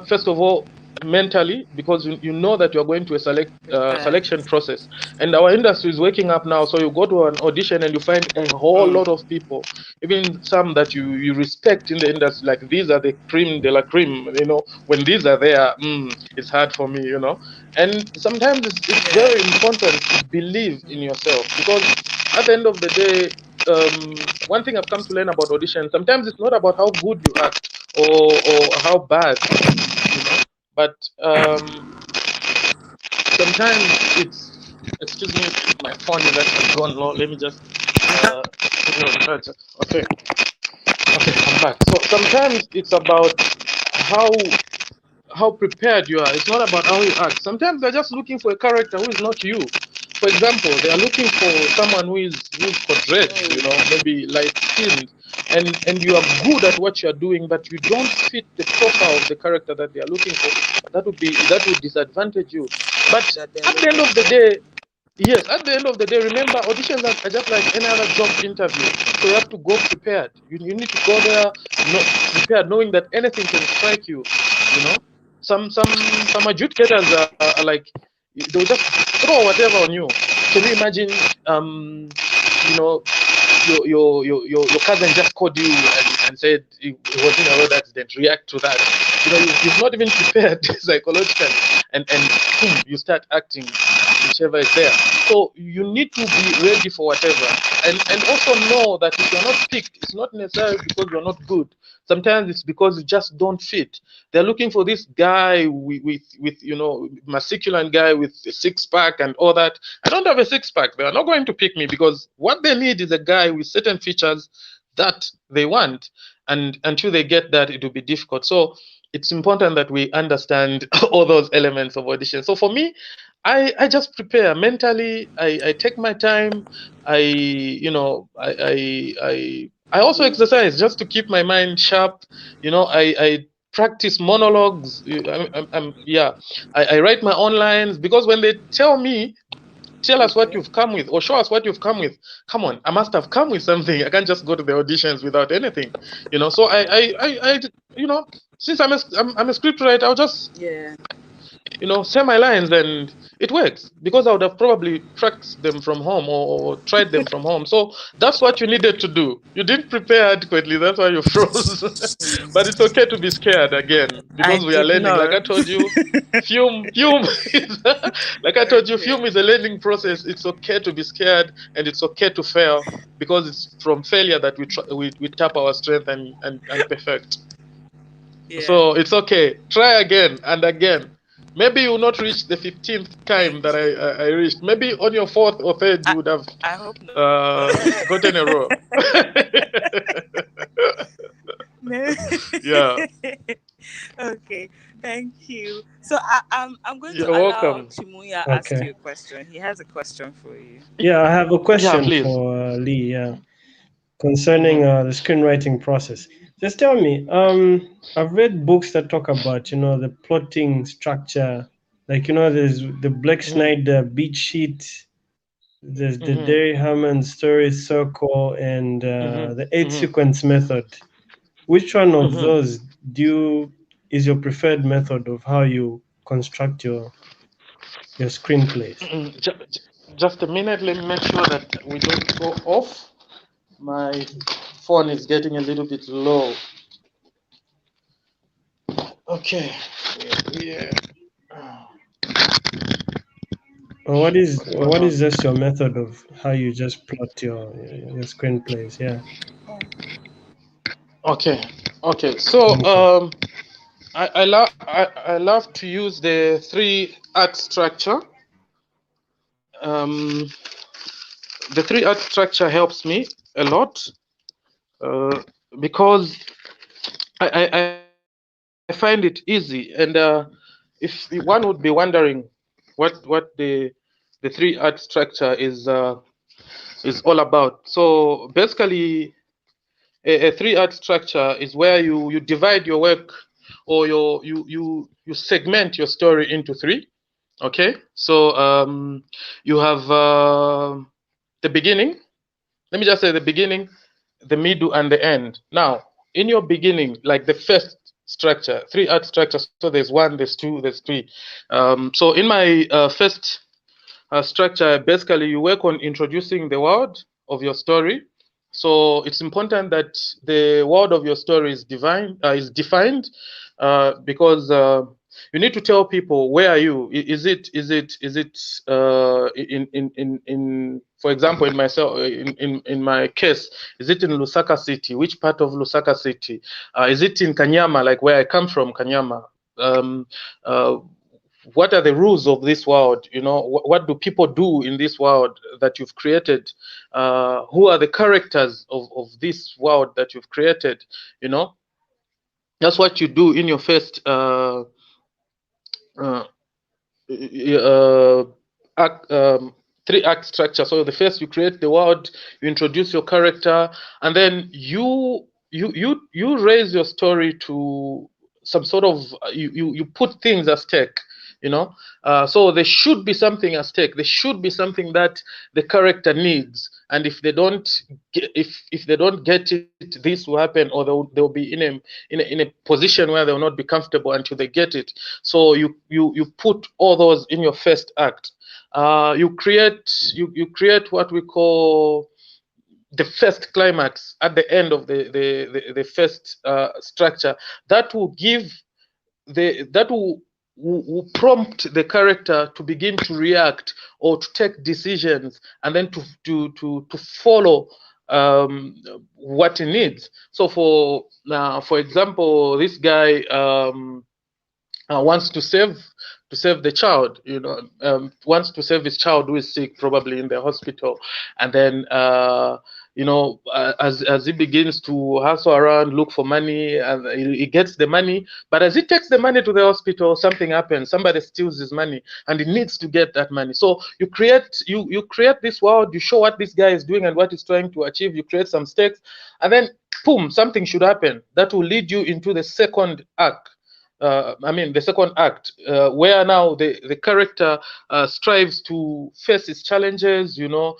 First of all, mentally, because you know that you're going to a selection process, and our industry is waking up now. So you go to an audition and you find a whole lot of people, even some that you respect in the industry, like these are the cream de la cream. When these are there, it's hard for me. And sometimes it's very important to believe in yourself, because at the end of the day, one thing I've come to learn about audition, sometimes it's not about how good you act or how bad, but sometimes it's, excuse me, my phone is actually gone low. Let me just put it on charger. Okay, I'm back. So sometimes it's about how prepared you are. It's not about how you act. Sometimes they're just looking for a character who is not you. For example, they are looking for someone who's portrayed, maybe light skinned, and you are good at what you are doing, but you don't fit the profile of the character that they are looking for. That would disadvantage you. But at the end of the day, yes, at the end of the day, remember, auditions are just like any other job interview. So you have to go prepared. You need to go there prepared, knowing that anything can strike you. Some adjudicators are like, they'll just throw whatever on you. Can you imagine? Your cousin just called you and said he was in a road accident. React to that. You've not even prepared psychologically, and boom, you start acting whichever is there. So you need to be ready for whatever, and also know that if you're not picked, it's not necessarily because you're not good. Sometimes it's because you just don't fit. They're looking for this guy with masculine guy with a six-pack and all that. I don't have a six-pack. They are not going to pick me, because what they need is a guy with certain features that they want, and until they get that, it will be difficult. So it's important that we understand all those elements of audition. So for me, I just prepare mentally. I take my time. I also exercise just to keep my mind sharp. I practice monologues. I write my own lines, because when they tell us what you've come with, or show us what you've come with, come on, I must have come with something. I can't just go to the auditions without anything. So I since I'm a scriptwriter, I'll just say my lines, and it works, because I would have probably practiced them from home, or tried them from home. So that's what you needed to do. You didn't prepare adequately, that's why you froze. But it's okay to be scared again, because I we are did learning. Like I not. told you, film is like I told you, film is a learning process. It's okay to be scared, and it's okay to fail, because it's from failure that we tap our strength and perfect. So it's okay. Try again and again. Maybe you will not reach the 15th time that I reached. Maybe on your fourth or third, you would have I hope not. gotten a row. Yeah. Okay, thank you. So I'm going to You're allow welcome. Chimuya ask Okay. you a question. He has a question for you. Yeah, I have a Yeah, question please. for Lee. Yeah, concerning the screenwriting process. Just tell me. I've read books that talk about the plotting structure. Like there's the Black Snyder beat sheet. There's the Derry Hammond story circle and the 8 sequence method. Which one of those is your preferred method of how you construct your screenplays? Just a minute. Let me make sure that we don't go off. My phone is getting a little bit low. Okay. Yeah. What is just your method of how you just plot your screenplays? Yeah. Okay. So Thank you. I love to use the 3-act structure. The 3-act structure helps me a lot, because I find it easy. And if one would be wondering what the 3-act structure is all about. So basically, a 3-act structure is where you divide your work, or you segment your story into 3. Okay, so you have the beginning. Let me just say the beginning, the middle, and the end. Now, in your beginning, like the first structure, 3-act structure. So there's 1, there's 2, there's 3. So in my first structure, basically you work on introducing the world of your story. So it's important that the world of your story is defined, because you need to tell people, where are you? Is it in for example, in my case, is it in Lusaka City? Which part of Lusaka City? Is it in Kanyama, like where I come from, Kanyama? What are the rules of this world? You know, what do people do in this world that you've created? Who are the characters of this world that you've created? You know, that's what you do in your first act, 3-act structure. So the first, you create the world, you introduce your character, and then you raise your story to some sort of, you put things at stake. You know, so there should be something at stake. There should be something that the character needs, and if they don't get, if they don't get it, this will happen, or they'll be in a position where they will not be comfortable until they get it. So you put all those in your first act. You create what we call the first climax at the end of the first structure. That will give that will prompt the character to begin to react or to take decisions, and then to follow what he needs. So for example, this guy wants to save the child, you know, wants to save his child who is sick, probably in the hospital, and then you know, as he begins to hustle around, look for money, and he gets the money, but as he takes the money to the hospital, something happens. Somebody steals his money, and he needs to get that money. So you create this world. You show what this guy is doing and what he's trying to achieve. You create some stakes, and then boom, something should happen that will lead you into the second act. The second act, where now the character strives to face his challenges. You know,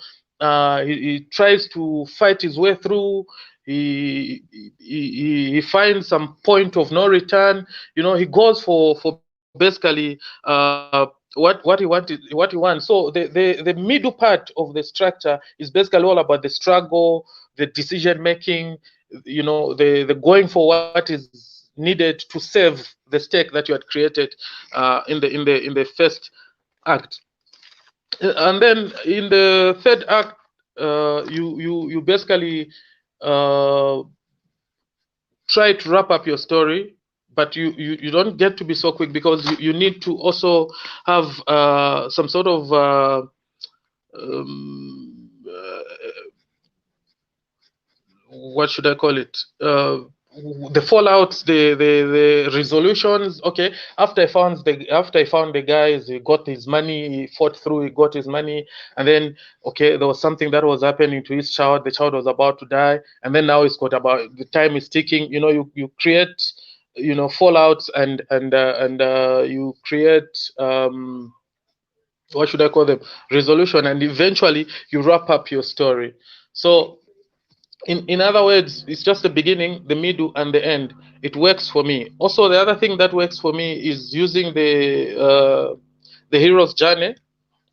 he tries to fight his way through. He finds some point of no return. You know, he goes for basically what he wants. So the middle part of the structure is basically all about the struggle, the decision making. You know, the going for what is needed to save the stake that you had created in the first act. And then in the third act, you basically try to wrap up your story, but you don't get to be so quick, because you need to also have some sort of what should I call it? The fallouts, the resolutions. Okay, after I found the guys, he got his money, he fought through, he got his money, and then okay, there was something that was happening to his child. The child was about to die, and then now it's got about, the time is ticking. You know, you create, you know, fallouts, and you create what should I call them, resolution, and eventually you wrap up your story. So in other words, it's just the beginning, the middle, and the end. It works for me. Also, the other thing that works for me is using the hero's journey.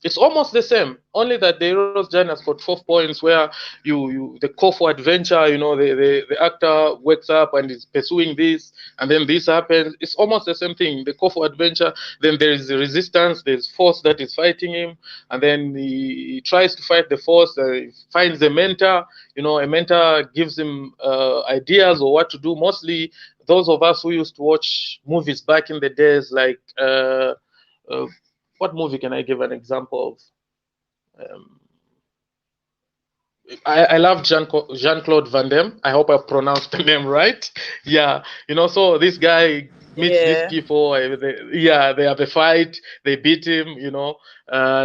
It's almost the same, only that the hero's journey has got 4 points, where the call for adventure, you know, the actor wakes up and is pursuing this, and then this happens. It's almost the same thing. The call for adventure, then there is the resistance, there's force that is fighting him, and then he tries to fight the force, he finds a mentor. You know, a mentor gives him ideas or what to do. Mostly those of us who used to watch movies back in the days, like what movie can I give an example of? I love Jean-Claude Van Damme. I hope I pronounced the name right. Yeah, you know, so this guy meets these people. They have a fight. They beat him. You know,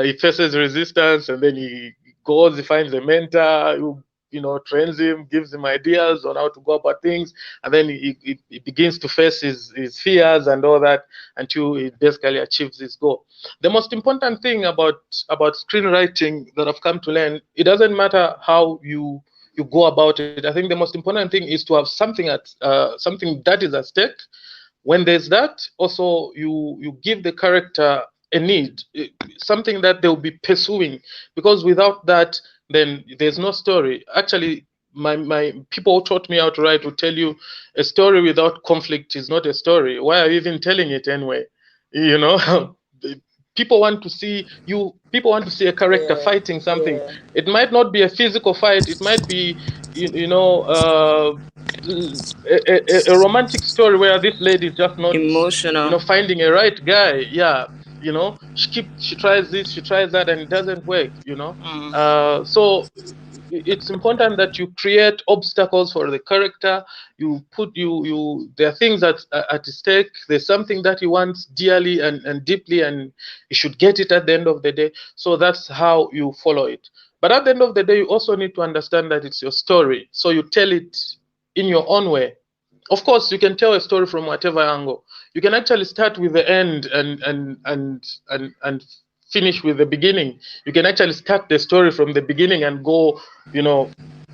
he faces resistance, and then he goes. He finds a mentor who, you know, trains him, gives him ideas on how to go about things, and then he begins to face his fears and all that until he basically achieves his goal. The most important thing about screenwriting that I've come to learn, it doesn't matter how you go about it. I think the most important thing is to have something that is at stake, When there's that, also you give the character a need, something that they'll be pursuing, because without that, then there's no story. Actually, my people who taught me how to write will tell you a story without conflict is not a story. Why are you even telling it anyway? You know, people want to see you. People want to see a character Yeah. fighting something. Yeah. It might not be a physical fight. It might be, you know, a romantic story where this lady is just not, you Emotional. know, finding a right guy. Yeah, you know, she tries this, she tries that, and it doesn't work. You know, so it's important that you create obstacles for the character. You put you there are things that are at stake. There's something that he wants dearly and deeply, and you should get it at the end of the day. So that's how you follow it. But at the end of the day, you also need to understand that it's your story, so you tell it in your own way. Of course, you can tell a story from whatever angle. You can actually start with the end and finish with the beginning. You can actually start the story from the beginning and go, you know,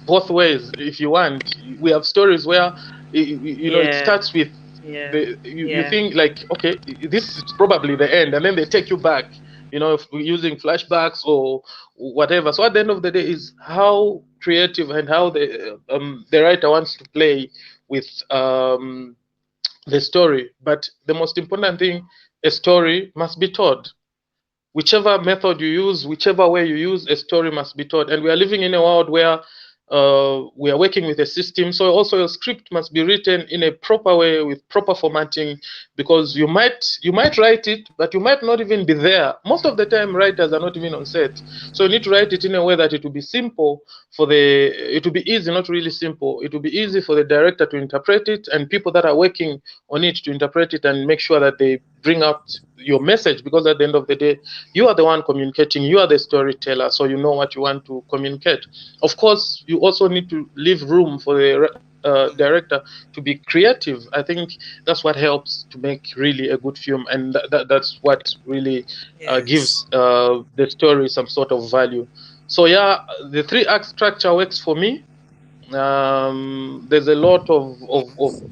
both ways if you want. We have stories where you know, it Yeah. starts with Yeah. the you Yeah. think like, okay, this is probably the end, and then they take you back, you know, if using flashbacks or whatever. So at the end of the day is how creative and how the writer wants to play with the story. But the most important thing, a story must be told. Whichever method you use, whichever way you use, a story must be told. And we are living in a world where we are working with a system. So also your script must be written in a proper way with proper formatting, because you might write it, but you might not even be there. Most of the time, writers are not even on set. So you need to write it in a way that it will be simple it will be easy, not really simple. It will be easy for the director to interpret it, and people that are working on it to interpret it and make sure that they bring out your message, because at the end of the day, you are the one communicating, you are the storyteller, so you know what you want to communicate. Of course, you also need to leave room for the director to be creative. I think that's what helps to make really a good film, and that's what really gives Yes. the story some sort of value. So yeah, the 3 act structure works for me. There's a lot of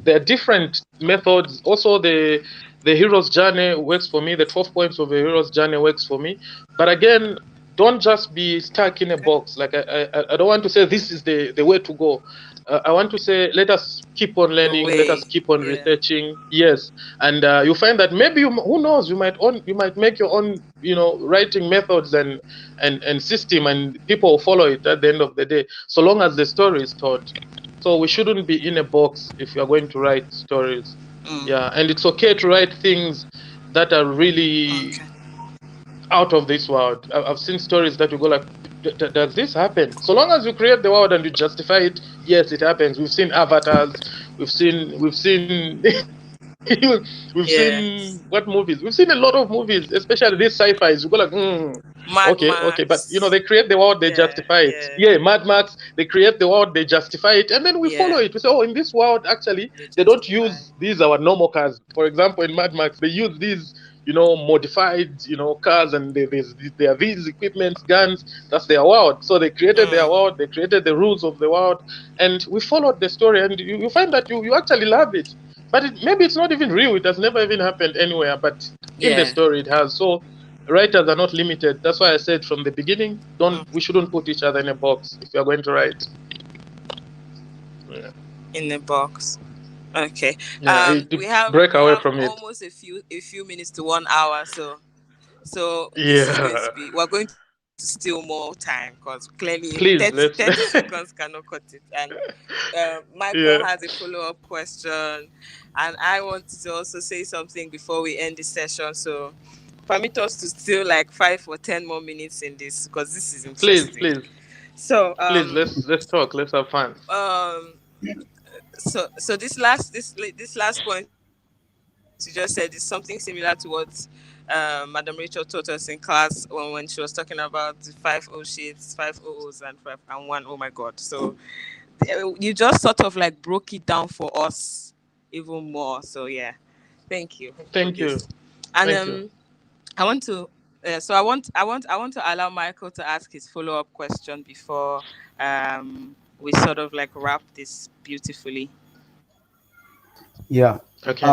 there are different methods. Also, the hero's journey works for me. The 12 points of a hero's journey works for me. But again, don't just be stuck in a box. Like I don't want to say this is the way to go. I want to say, let us keep on The learning, let us way. keep on Yeah. researching. Yes, and you find that maybe who knows, you might make your own, you know, writing methods and system, and people will follow it at the end of the day, so long as the story is told. So we shouldn't be in a box if you are going to write stories. Yeah, and it's okay to write things that are really Okay. out of this world. I've seen stories that you go like, does this happen? So long as you create the world and you justify it, yes, it happens. We've seen avatars, we've seen we've Yeah. seen what movies? We've seen a lot of movies, especially these sci-fis. You go like, Mad okay, but you know, Max. they create the world, they Yeah. justify it. Yeah. Yeah, Mad Max, they create the world, they justify it, and then we follow Yeah. it. We say, oh, in this world, actually, They they don't justify. use these our normal cars. For example, in Mad Max, they use these, you know, modified, you know, cars, and there are these equipments, guns. That's their world. So they created their world, they created the rules of the world, and we followed the story, and you find that you actually love it. But maybe it's not even real. It has never even happened anywhere, but in the Yeah. story it has. So writers are not limited. That's why I said from the beginning, we shouldn't put each other in a box if you are going to write. Yeah, In the box. Okay. yeah, We to have break we away have from it. almost a few minutes to 1 hour. So this is going Yeah, to be, we're going to steal more time, because clearly please 30 let's. seconds cannot cut it. And Michael Yeah, has a follow-up question, and I want to also say something before we end the session. So permit us to steal like 5 or 10 more minutes in this, because this is please, interesting. please, So please, let's talk. Let's have fun. um so this last point you just said is something similar to what Madam Rachel taught us in class when she was talking about the 5 O sheets, 5 O's, and 1. Oh my God! So you just sort of like broke it down for us even more. So yeah, thank you for Thank you, this. And thank you. I want to. I want to allow Michael to ask his follow-up question before we sort of like wrap this beautifully. Yeah. Okay.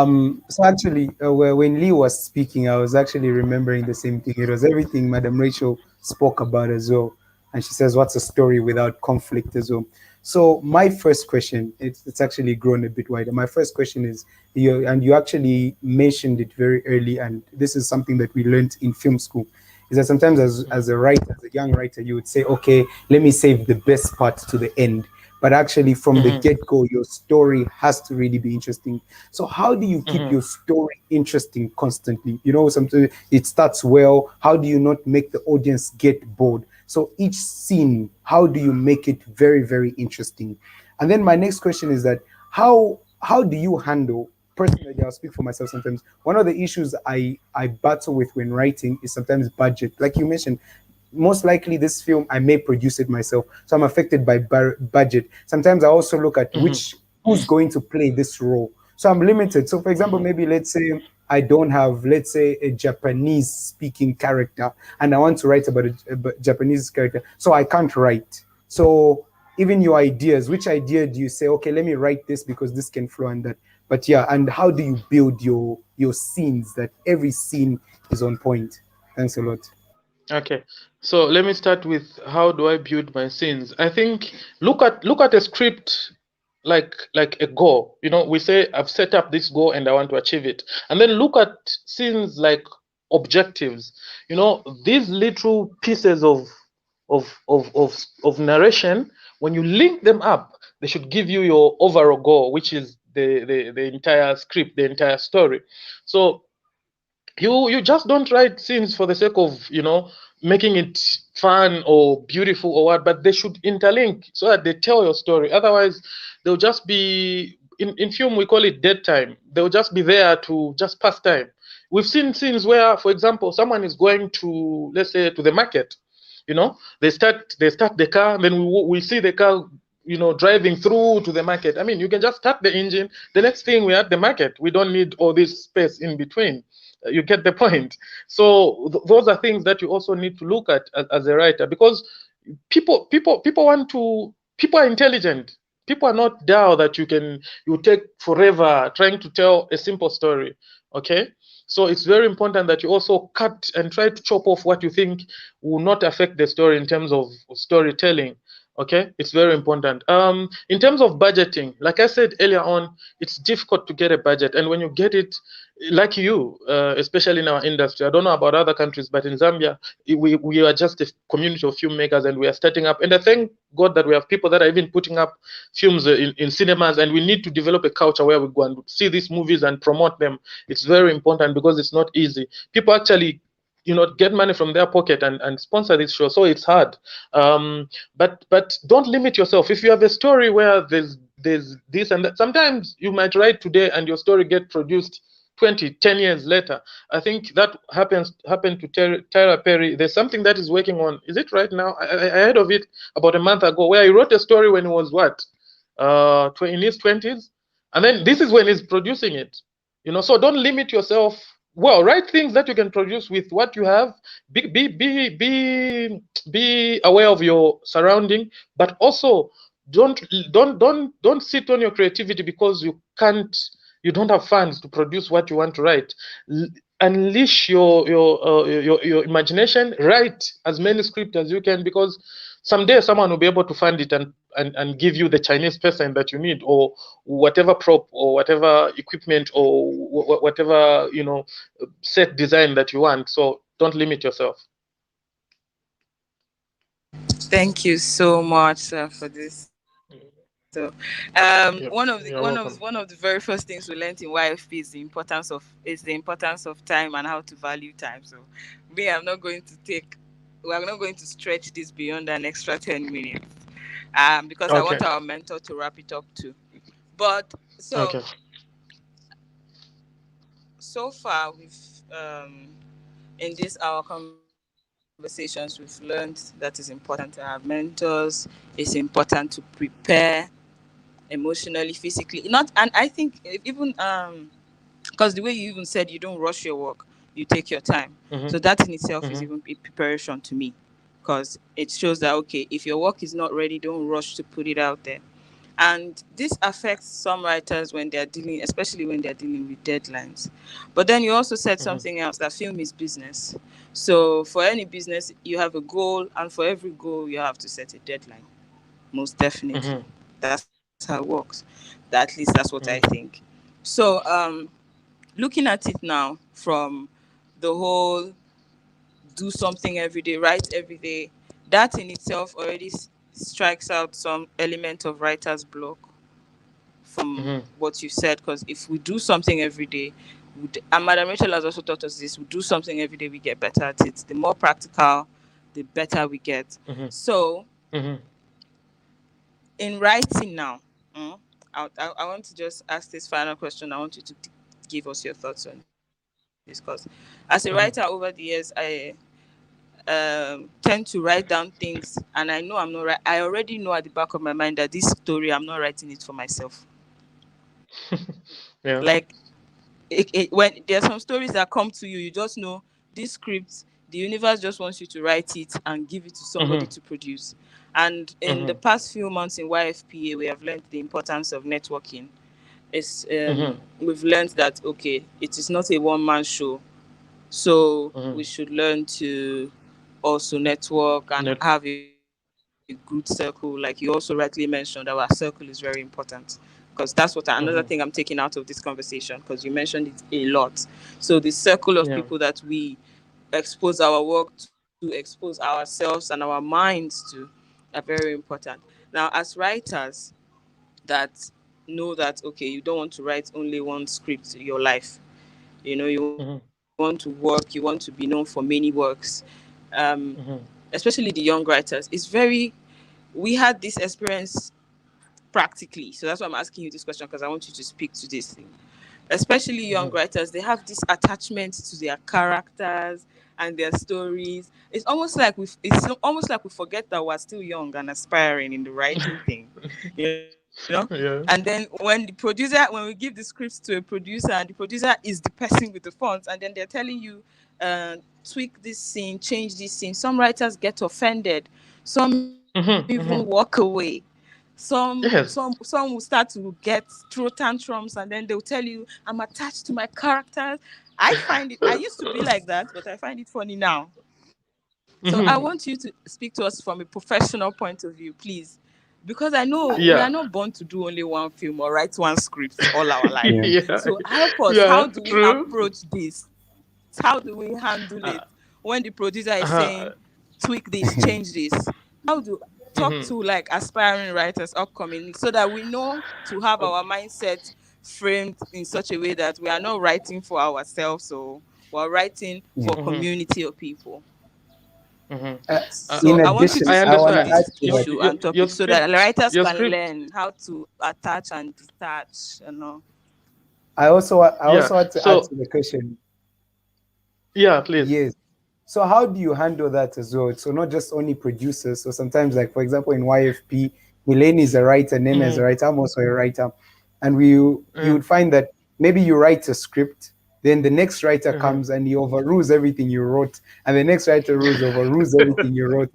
So actually, when Lee was speaking, I was actually remembering the same thing. It was everything Madam Rachel spoke about as well. And she says, what's a story without conflict as well? So my first question, it's actually grown a bit wider. My first question is, you actually mentioned it very early, and this is something that we learned in film school, is that sometimes as a writer, as a young writer, you would say, okay, let me save the best part to the end. But actually, from the Mm-hmm. get-go, your story has to really be interesting. So how do you keep Mm-hmm. your story interesting constantly? Sometimes it starts well. How do you not make the audience get bored? So each scene, how do you make it very, very interesting? And then my next question is that how do you handle, personally, I'll speak for myself sometimes. One of the issues I battle with when writing is sometimes budget. Like you mentioned, most likely this film I may produce it myself, so I'm affected by budget. Sometimes I also look at Mm-hmm. which who's going to play this role, so I'm limited. So for example, maybe let's say I don't have, let's say, a Japanese speaking character, and I want to write about a Japanese character, so I can't write. So even your ideas, which idea do you say, okay, let me write this because this can flow and that? But yeah, and how do you build your scenes that every scene is on point? Thanks a lot. Okay, so let me start with how do I build my scenes. I think look at a script like a goal. We say I've set up this goal and I want to achieve it, and then look at scenes like objectives. These little pieces of narration. When you link them up, they should give you your overall goal, which is the entire script, the entire story. So you just don't write scenes for the sake of making it fun or beautiful or what, but they should interlink so that they tell your story. Otherwise they'll just be in film, we call it dead time. They'll just be there to just pass time. We've seen scenes where, for example, someone is going to, let's say, to the market. They start the car, and then we see the car driving through to the market. I mean, you can just start the engine, the next thing we're at the market. We don't need all this space in between. You get the point. So those are things that you also need to look at as a writer, because people are intelligent. People are not dull that you take forever trying to tell a simple story. Okay, so it's very important that you also cut and try to chop off what you think will not affect the story in terms of storytelling. Okay, it's very important. In terms of budgeting, like I said earlier on, it's difficult to get a budget, and when you get it, like you, especially in our industry, I don't know about other countries, but in Zambia, we are just a community of filmmakers, and we are starting up. And I thank God that we have people that are even putting up films in cinemas, and we need to develop a culture where we go and see these movies and promote them. It's very important because it's not easy. People actually get money from their pocket and sponsor this show, so it's hard. But don't limit yourself. If you have a story where there's this and that, sometimes you might write today and your story get produced 10 years later. I think that happened to Tyler Perry. There's something that is working on. Is it right now? I heard of it about a month ago, where he wrote a story when he was what, in his 20s, and then this is when he's producing it. So don't limit yourself. Well, write things that you can produce with what you have. Be aware of your surrounding, but also don't sit on your creativity because you don't have funds to produce what you want to write. Unleash your imagination. Write as many scripts as you can, because someday someone will be able to fund it and give you the Chinese person that you need, or whatever prop or whatever equipment or whatever set design that you want. So don't limit yourself. Thank you so much for this. So, Yep, one of the you're welcome. very first things we learned in YFP is the importance of time and how to value time. So, we are not going to stretch this beyond an extra 10 minutes, because I Okay. want our mentor to wrap it up too. But Okay. so far we've in this our conversations we've learned that it's important to have mentors. It's important to prepare emotionally, physically, not. And I think even because the way you even said you don't rush your work, you take your time. Mm-hmm. So that in itself is Mm-hmm. even a preparation to me, because it shows that, okay, if your work is not ready, don't rush to put it out there. And this affects some writers when they're dealing, especially when they're dealing with deadlines. But then you also said something else, that film is business. So for any business, you have a goal, and for every goal, you have to set a deadline. Most definitely. That's how it works. At least that's what I think. So looking at it now from the whole do something every day, write every day, that in itself already strikes out some element of writer's block from what you said. Because if we do something every day, and Madam Rachel has also taught us this, we do something every day, we get better at it. The more practical, the better we get. So in writing now, I want to just ask this final question. I want you to give us your thoughts on this, because as a writer over the years, I tend to write down things, and I know I'm not right. I already know at the back of my mind that this story, I'm not writing it for myself. Yeah. Like when there's some stories that come to you, you just know this script, the universe just wants you to write it and give it to somebody to produce. And in the past few months in YFPA, we have learned the importance of networking. It's we've learned that okay, it is not a one-man show, so we should learn to also network and have a good circle. Like you also rightly mentioned, our circle is very important, because that's what another thing I'm taking out of this conversation, because you mentioned it a lot. So the circle of people that we expose our work to, expose ourselves and our minds to, are very important. Now, as writers that know that okay, you don't want to write only one script in your life, you want to work, you want to be known for many works, um especially the young writers. It's very, we had this experience practically, so that's why I'm asking you this question, because I want you to speak to this thing. Especially young writers, they have this attachment to their characters and their stories. It's almost like we forget that we're still young and aspiring in the writing thing, Yeah. and then when we give the scripts to a producer, and the producer is the person with the fonts, and then they're telling you, tweak this scene, change this scene. Some writers get offended, some even walk away, some will Yes. start to get throw tantrums, and then they'll tell you, I'm attached to my characters. I used to be like that, but I find it funny now. So I want you to speak to us from a professional point of view, please, because I know we are Yeah. not born to do only one film or write one script all our life. Yeah. Yeah. So help us. How Yeah. do we True. approach this? How do we handle it when the producer is saying, tweak this, change this? How do talk to like aspiring writers upcoming, so that we know to have our mindset framed in such a way that we are not writing for ourselves, or we're writing for Yeah. a community of people. Uh, So in I want you to addition, I I speak want to to understand. add this to Your that. issue your and your topic, so that script writers your can script. learn how to attach and detach. I Yeah. also want to add So to the question. yeah, please. Yes. So how do you handle that as well? So not just only producers. So sometimes, like for example, in YFP, Hileni is a writer, Nnenah is a writer. I'm also a writer, and you would find that maybe you write a script, then the next writer comes and he overrules everything you wrote, and the next writer overrules everything you wrote,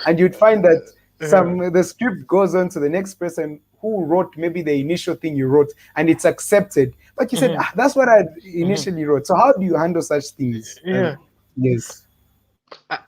and you'd find that the script goes on to the next person who wrote maybe the initial thing you wrote, and it's accepted. But you said, that's what I initially wrote. So how do you handle such things? Yeah. Yes. I,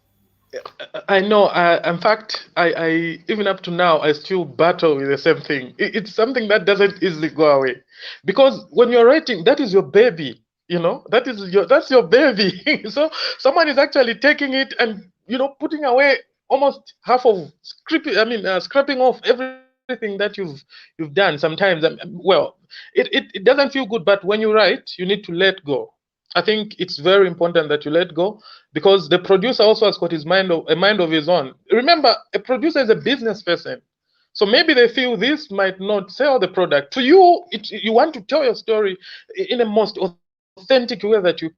I know. In fact, I even up to now, I still battle with the same thing. It's something that doesn't easily go away, because when you're writing, that is your baby. That's your baby. So someone is actually taking it and putting away almost half of scrapping off everything that you've done. Sometimes, well, it doesn't feel good, but when you write, you need to let go. I think it's very important that you let go, because the producer also has got a mind of his own. Remember, a producer is a business person, so maybe they feel this might not sell the product to you. You want to tell your story in a most authentic way that you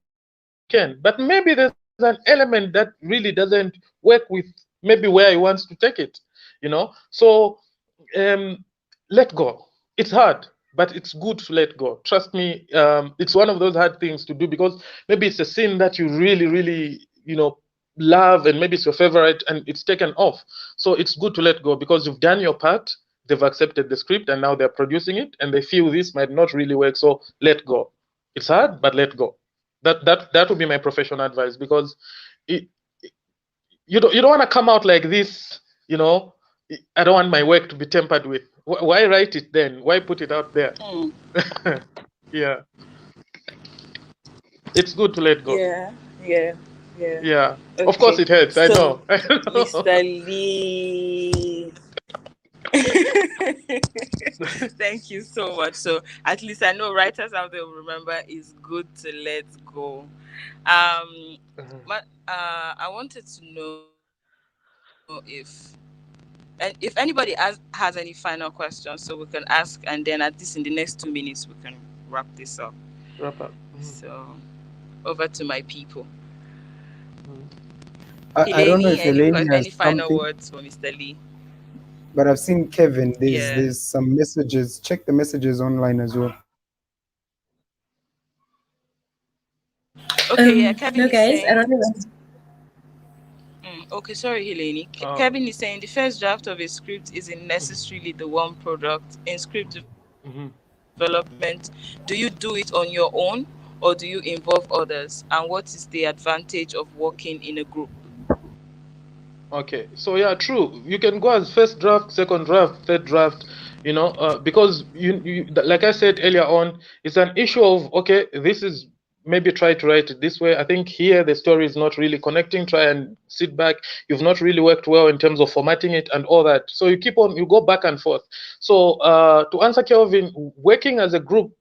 can, but maybe there's an element that really doesn't work with maybe where he wants to take it. So let go. It's hard, but it's good to let go. Trust me, it's one of those hard things to do, because maybe it's a scene that you really, really, love, and maybe it's your favorite and it's taken off. So it's good to let go, because you've done your part. they've accepted the script and now they're producing it, and they feel this might not really work, so let go. It's hard, but let go. That would be my professional advice, because you don't want to come out like this, I don't want my work to be tampered with. Why write it then? Why put it out there? Yeah, it's good to let go. Yeah. Okay. Of course it hurts. I know. Mr. Lee. Thank you so much. So at least I know writers out there will remember it's good to let go. But I wanted to know if anybody has any final questions, so we can ask, and then at least in the next 2 minutes we can wrap this up. So over to my people. I don't know if Hileni has any final something, words for Mr. Lee? but I've seen Kevin. There's some messages. Check the messages online as well. Okay, Kevin no, is guys, saying, I don't know. Okay, sorry, Hileni. Kevin is saying the first draft of a script isn't necessarily the one product. In script development, do you do it on your own or do you involve others? And what is the advantage of working in a group? Okay, so yeah, true. You can go as first draft, second draft, third draft, because you like I said earlier on, it's an issue of, okay, this is, maybe try to write it this way. I think here the story is not really connecting. Try and sit back. You've not really worked well in terms of formatting it and all that. So you go back and forth. So to answer Kelvin, working as a group,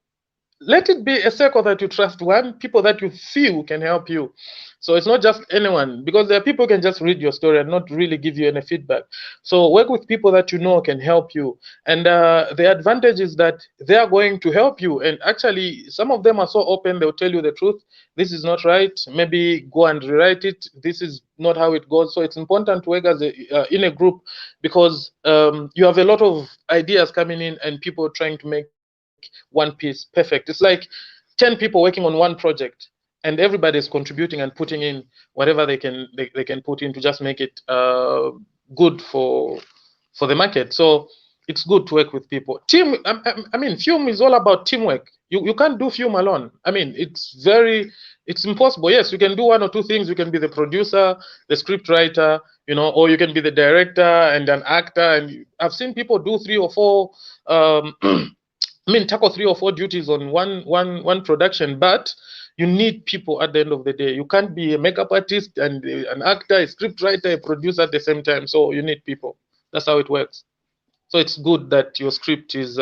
let it be a circle that you trust, people that you feel can help you. So it's not just anyone, because there are people who can just read your story and not really give you any feedback. So work with people that you know can help you. And the advantage is that they are going to help you. And actually, some of them are so open, they'll tell you the truth. This is not right. Maybe go and rewrite it. This is not how it goes. So it's important to work as in a group, because you have a lot of ideas coming in and people trying to make one piece perfect. It's like 10 people working on one project, and everybody is contributing and putting in whatever they can put in to just make it good for the market. So it's good to work with people. I mean, film is all about teamwork. You can't do film alone. I mean, it's impossible. Yes, you can do one or two things. You can be the producer, the script writer, or you can be the director and an actor. And I've seen people do 3 or 4 tackle 3 or 4 duties on one production, but you need people at the end of the day. You can't be a makeup artist and an actor, a script writer, a producer at the same time. So you need people. That's how it works. So it's good that your script is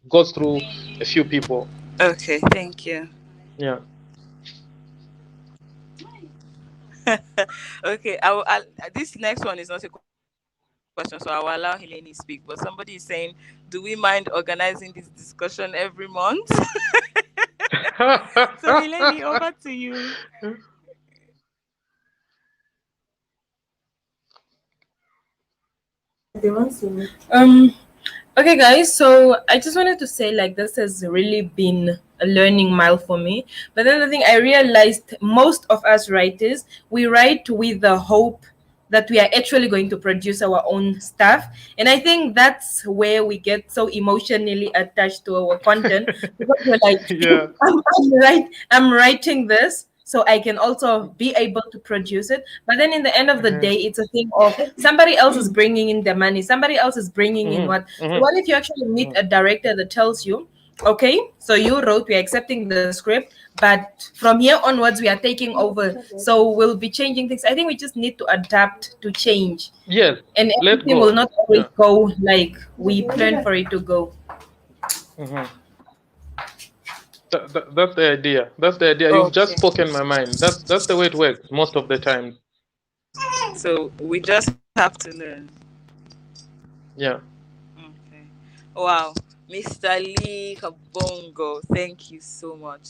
goes through a few people. Okay, thank you. Yeah. Okay, this next one is not a question, so I will allow Hileni to speak. But somebody is saying, do we mind organizing this discussion every month? So Hileni, over to you. Okay, guys, so I just wanted to say, like, this has really been a learning mile for me. But then the thing I realized, most of us writers, we write with the hope that we are actually going to produce our own stuff. And I think that's where we get so emotionally attached to our content, because we're like, yeah. I'm writing this so I can also be able to produce it. But then in the end of the day, it's a thing of somebody else is bringing in the money, somebody else is bringing in what. So what if you actually meet a director that tells you, okay, so you wrote, we're accepting the script, but from here onwards we are taking over, so we'll be changing things. I think we just need to adapt to change. Yes, and everything will not always go like we plan for it to go. That's the idea. That's the idea. You've just spoken my mind. That's the way it works most of the time. So we just have to learn. Yeah. Okay. Wow. Mr. Lee Kabongo, thank you so much.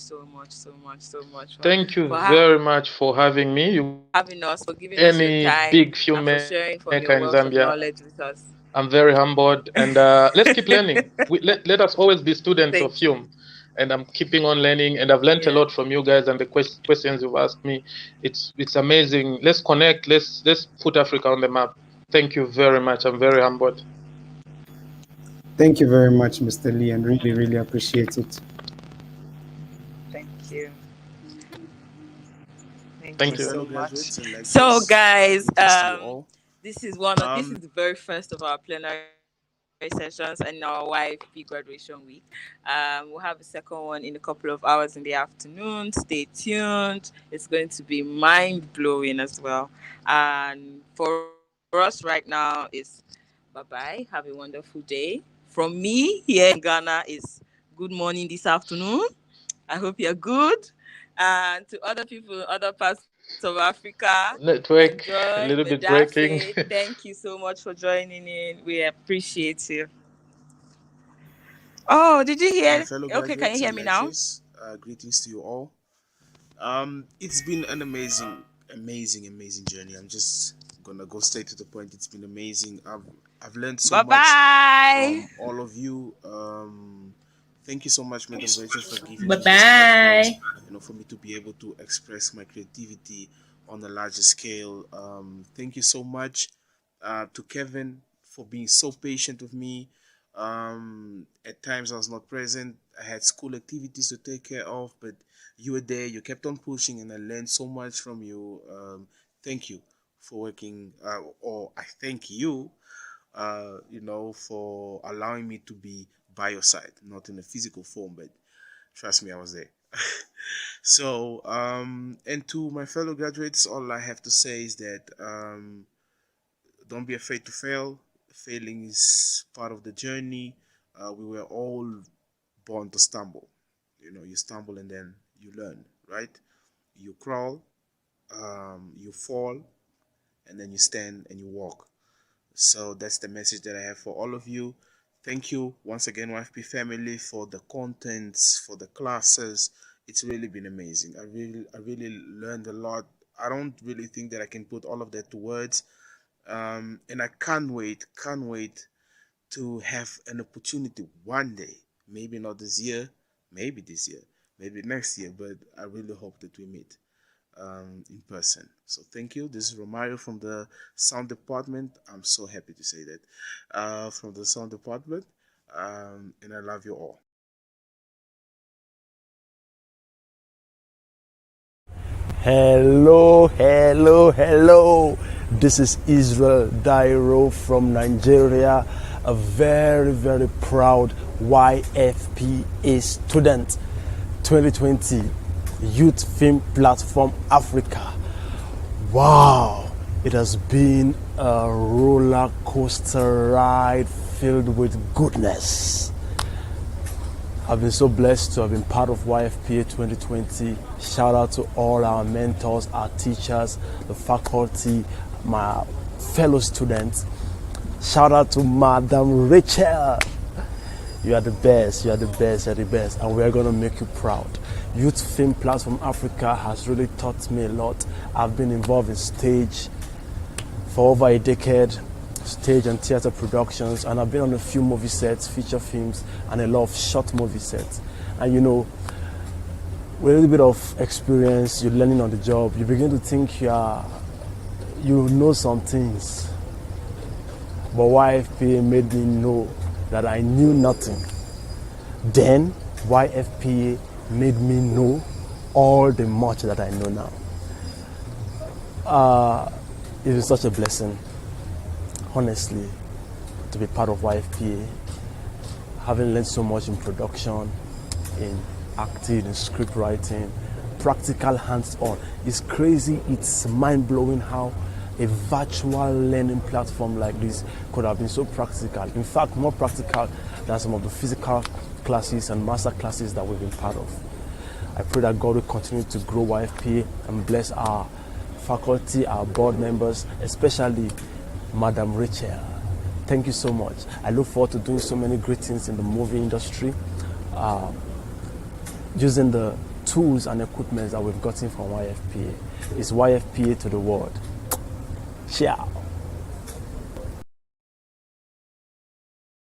Thank you very much for having me. You having us, for giving us your time, big filmmaker for sharing from your wealth of knowledge with us. I'm very humbled, and let's keep learning. Let us always be students of film, and I'm keeping on learning, and I've learned a lot from you guys and the questions you've asked me. It's amazing. Let's connect. Let's put Africa on the map. Thank you very much. I'm very humbled. Thank you very much, Mr. Lee, and really, really appreciate it. Thank you. Thank you Thank you. so Fellow much. graduates and So, lecturers, guys, greetings to you all. this is Um, the very first of our plenary sessions and our YFP graduation week. We'll have a second one in a couple of hours in the afternoon. Stay tuned. It's going to be mind blowing as well. And for us right now is bye bye. Have a wonderful day. From me here in Ghana is good morning this afternoon. I hope you're good. And to other people in other parts of Africa, Network enjoy a little bit Medase. breaking. Thank you so much for joining in. We appreciate you. Oh, did you my hear? fellow Okay, can you graduates hear and me now? lecturers, greetings to you all. It's been an amazing journey. I'm just gonna go straight to the point. It's been amazing. I've learned so Bye much bye. from all of you. Thank you so much, Madam Rachel, for giving Bye me this platform. bye. For me to be able to express my creativity on a larger scale. Thank you so much to Kevin for being so patient with me. At times I was not present. I had school activities to take care of, but you were there. You kept on pushing, and I learned so much from you. Thank you for working, or I thank you, for allowing me to be by your side, not in a physical form, but trust me, I was there. So, and to my fellow graduates, all I have to say is that don't be afraid to fail. Failing is part of the journey. We were all born to stumble. You stumble and then you learn, right? You crawl, you fall, and then you stand and you walk. So that's the message that I have for all of you. Thank you once again, YFP family, for the contents, for the classes. It's really been amazing. I really learned a lot. I don't really think that I can put all of that to words. And I can't wait to have an opportunity one day, maybe not this year, maybe this year, maybe next year, but I really hope that we meet in person. So thank you. This is Romario from the sound department. I'm so happy to say that from the sound department, and I love you all. Hello, hello, hello. This is Israel Dairo from Nigeria, a very, very proud YFPA student. 2020 Youth Film Platform Africa. Wow, it has been a roller coaster ride filled with goodness. I've been so blessed to have been part of YFPA 2020. Shout out to all our mentors, our teachers, the faculty, my fellow students. Shout out to Madam Rachel. You are the best, you are the best, you are the best, and we are going to make you proud. Youth Film Platform Africa has really taught me a lot. I've been involved in stage for over a decade, stage and theater productions, and I've been on a few movie sets, feature films, and a lot of short movie sets. And with a little bit of experience, you're learning on the job, you begin to think you know some things. But YFPA made me know that I knew nothing. Then YFPA made me know all the much that I know now. It is such a blessing, honestly, to be part of YFPA, having learned so much in production, in acting, in script writing, practical hands-on. It's crazy, it's mind-blowing how a virtual learning platform like this could have been so practical. In fact, more practical than some of the physical classes and master classes that we've been part of. I pray that God will continue to grow YFPA and bless our faculty, our board members, especially Madam Rachel. Thank you so much. I look forward to doing so many great things in the movie industry, using the tools and equipment that we've gotten from YFPA. It's YFPA to the world. Ciao.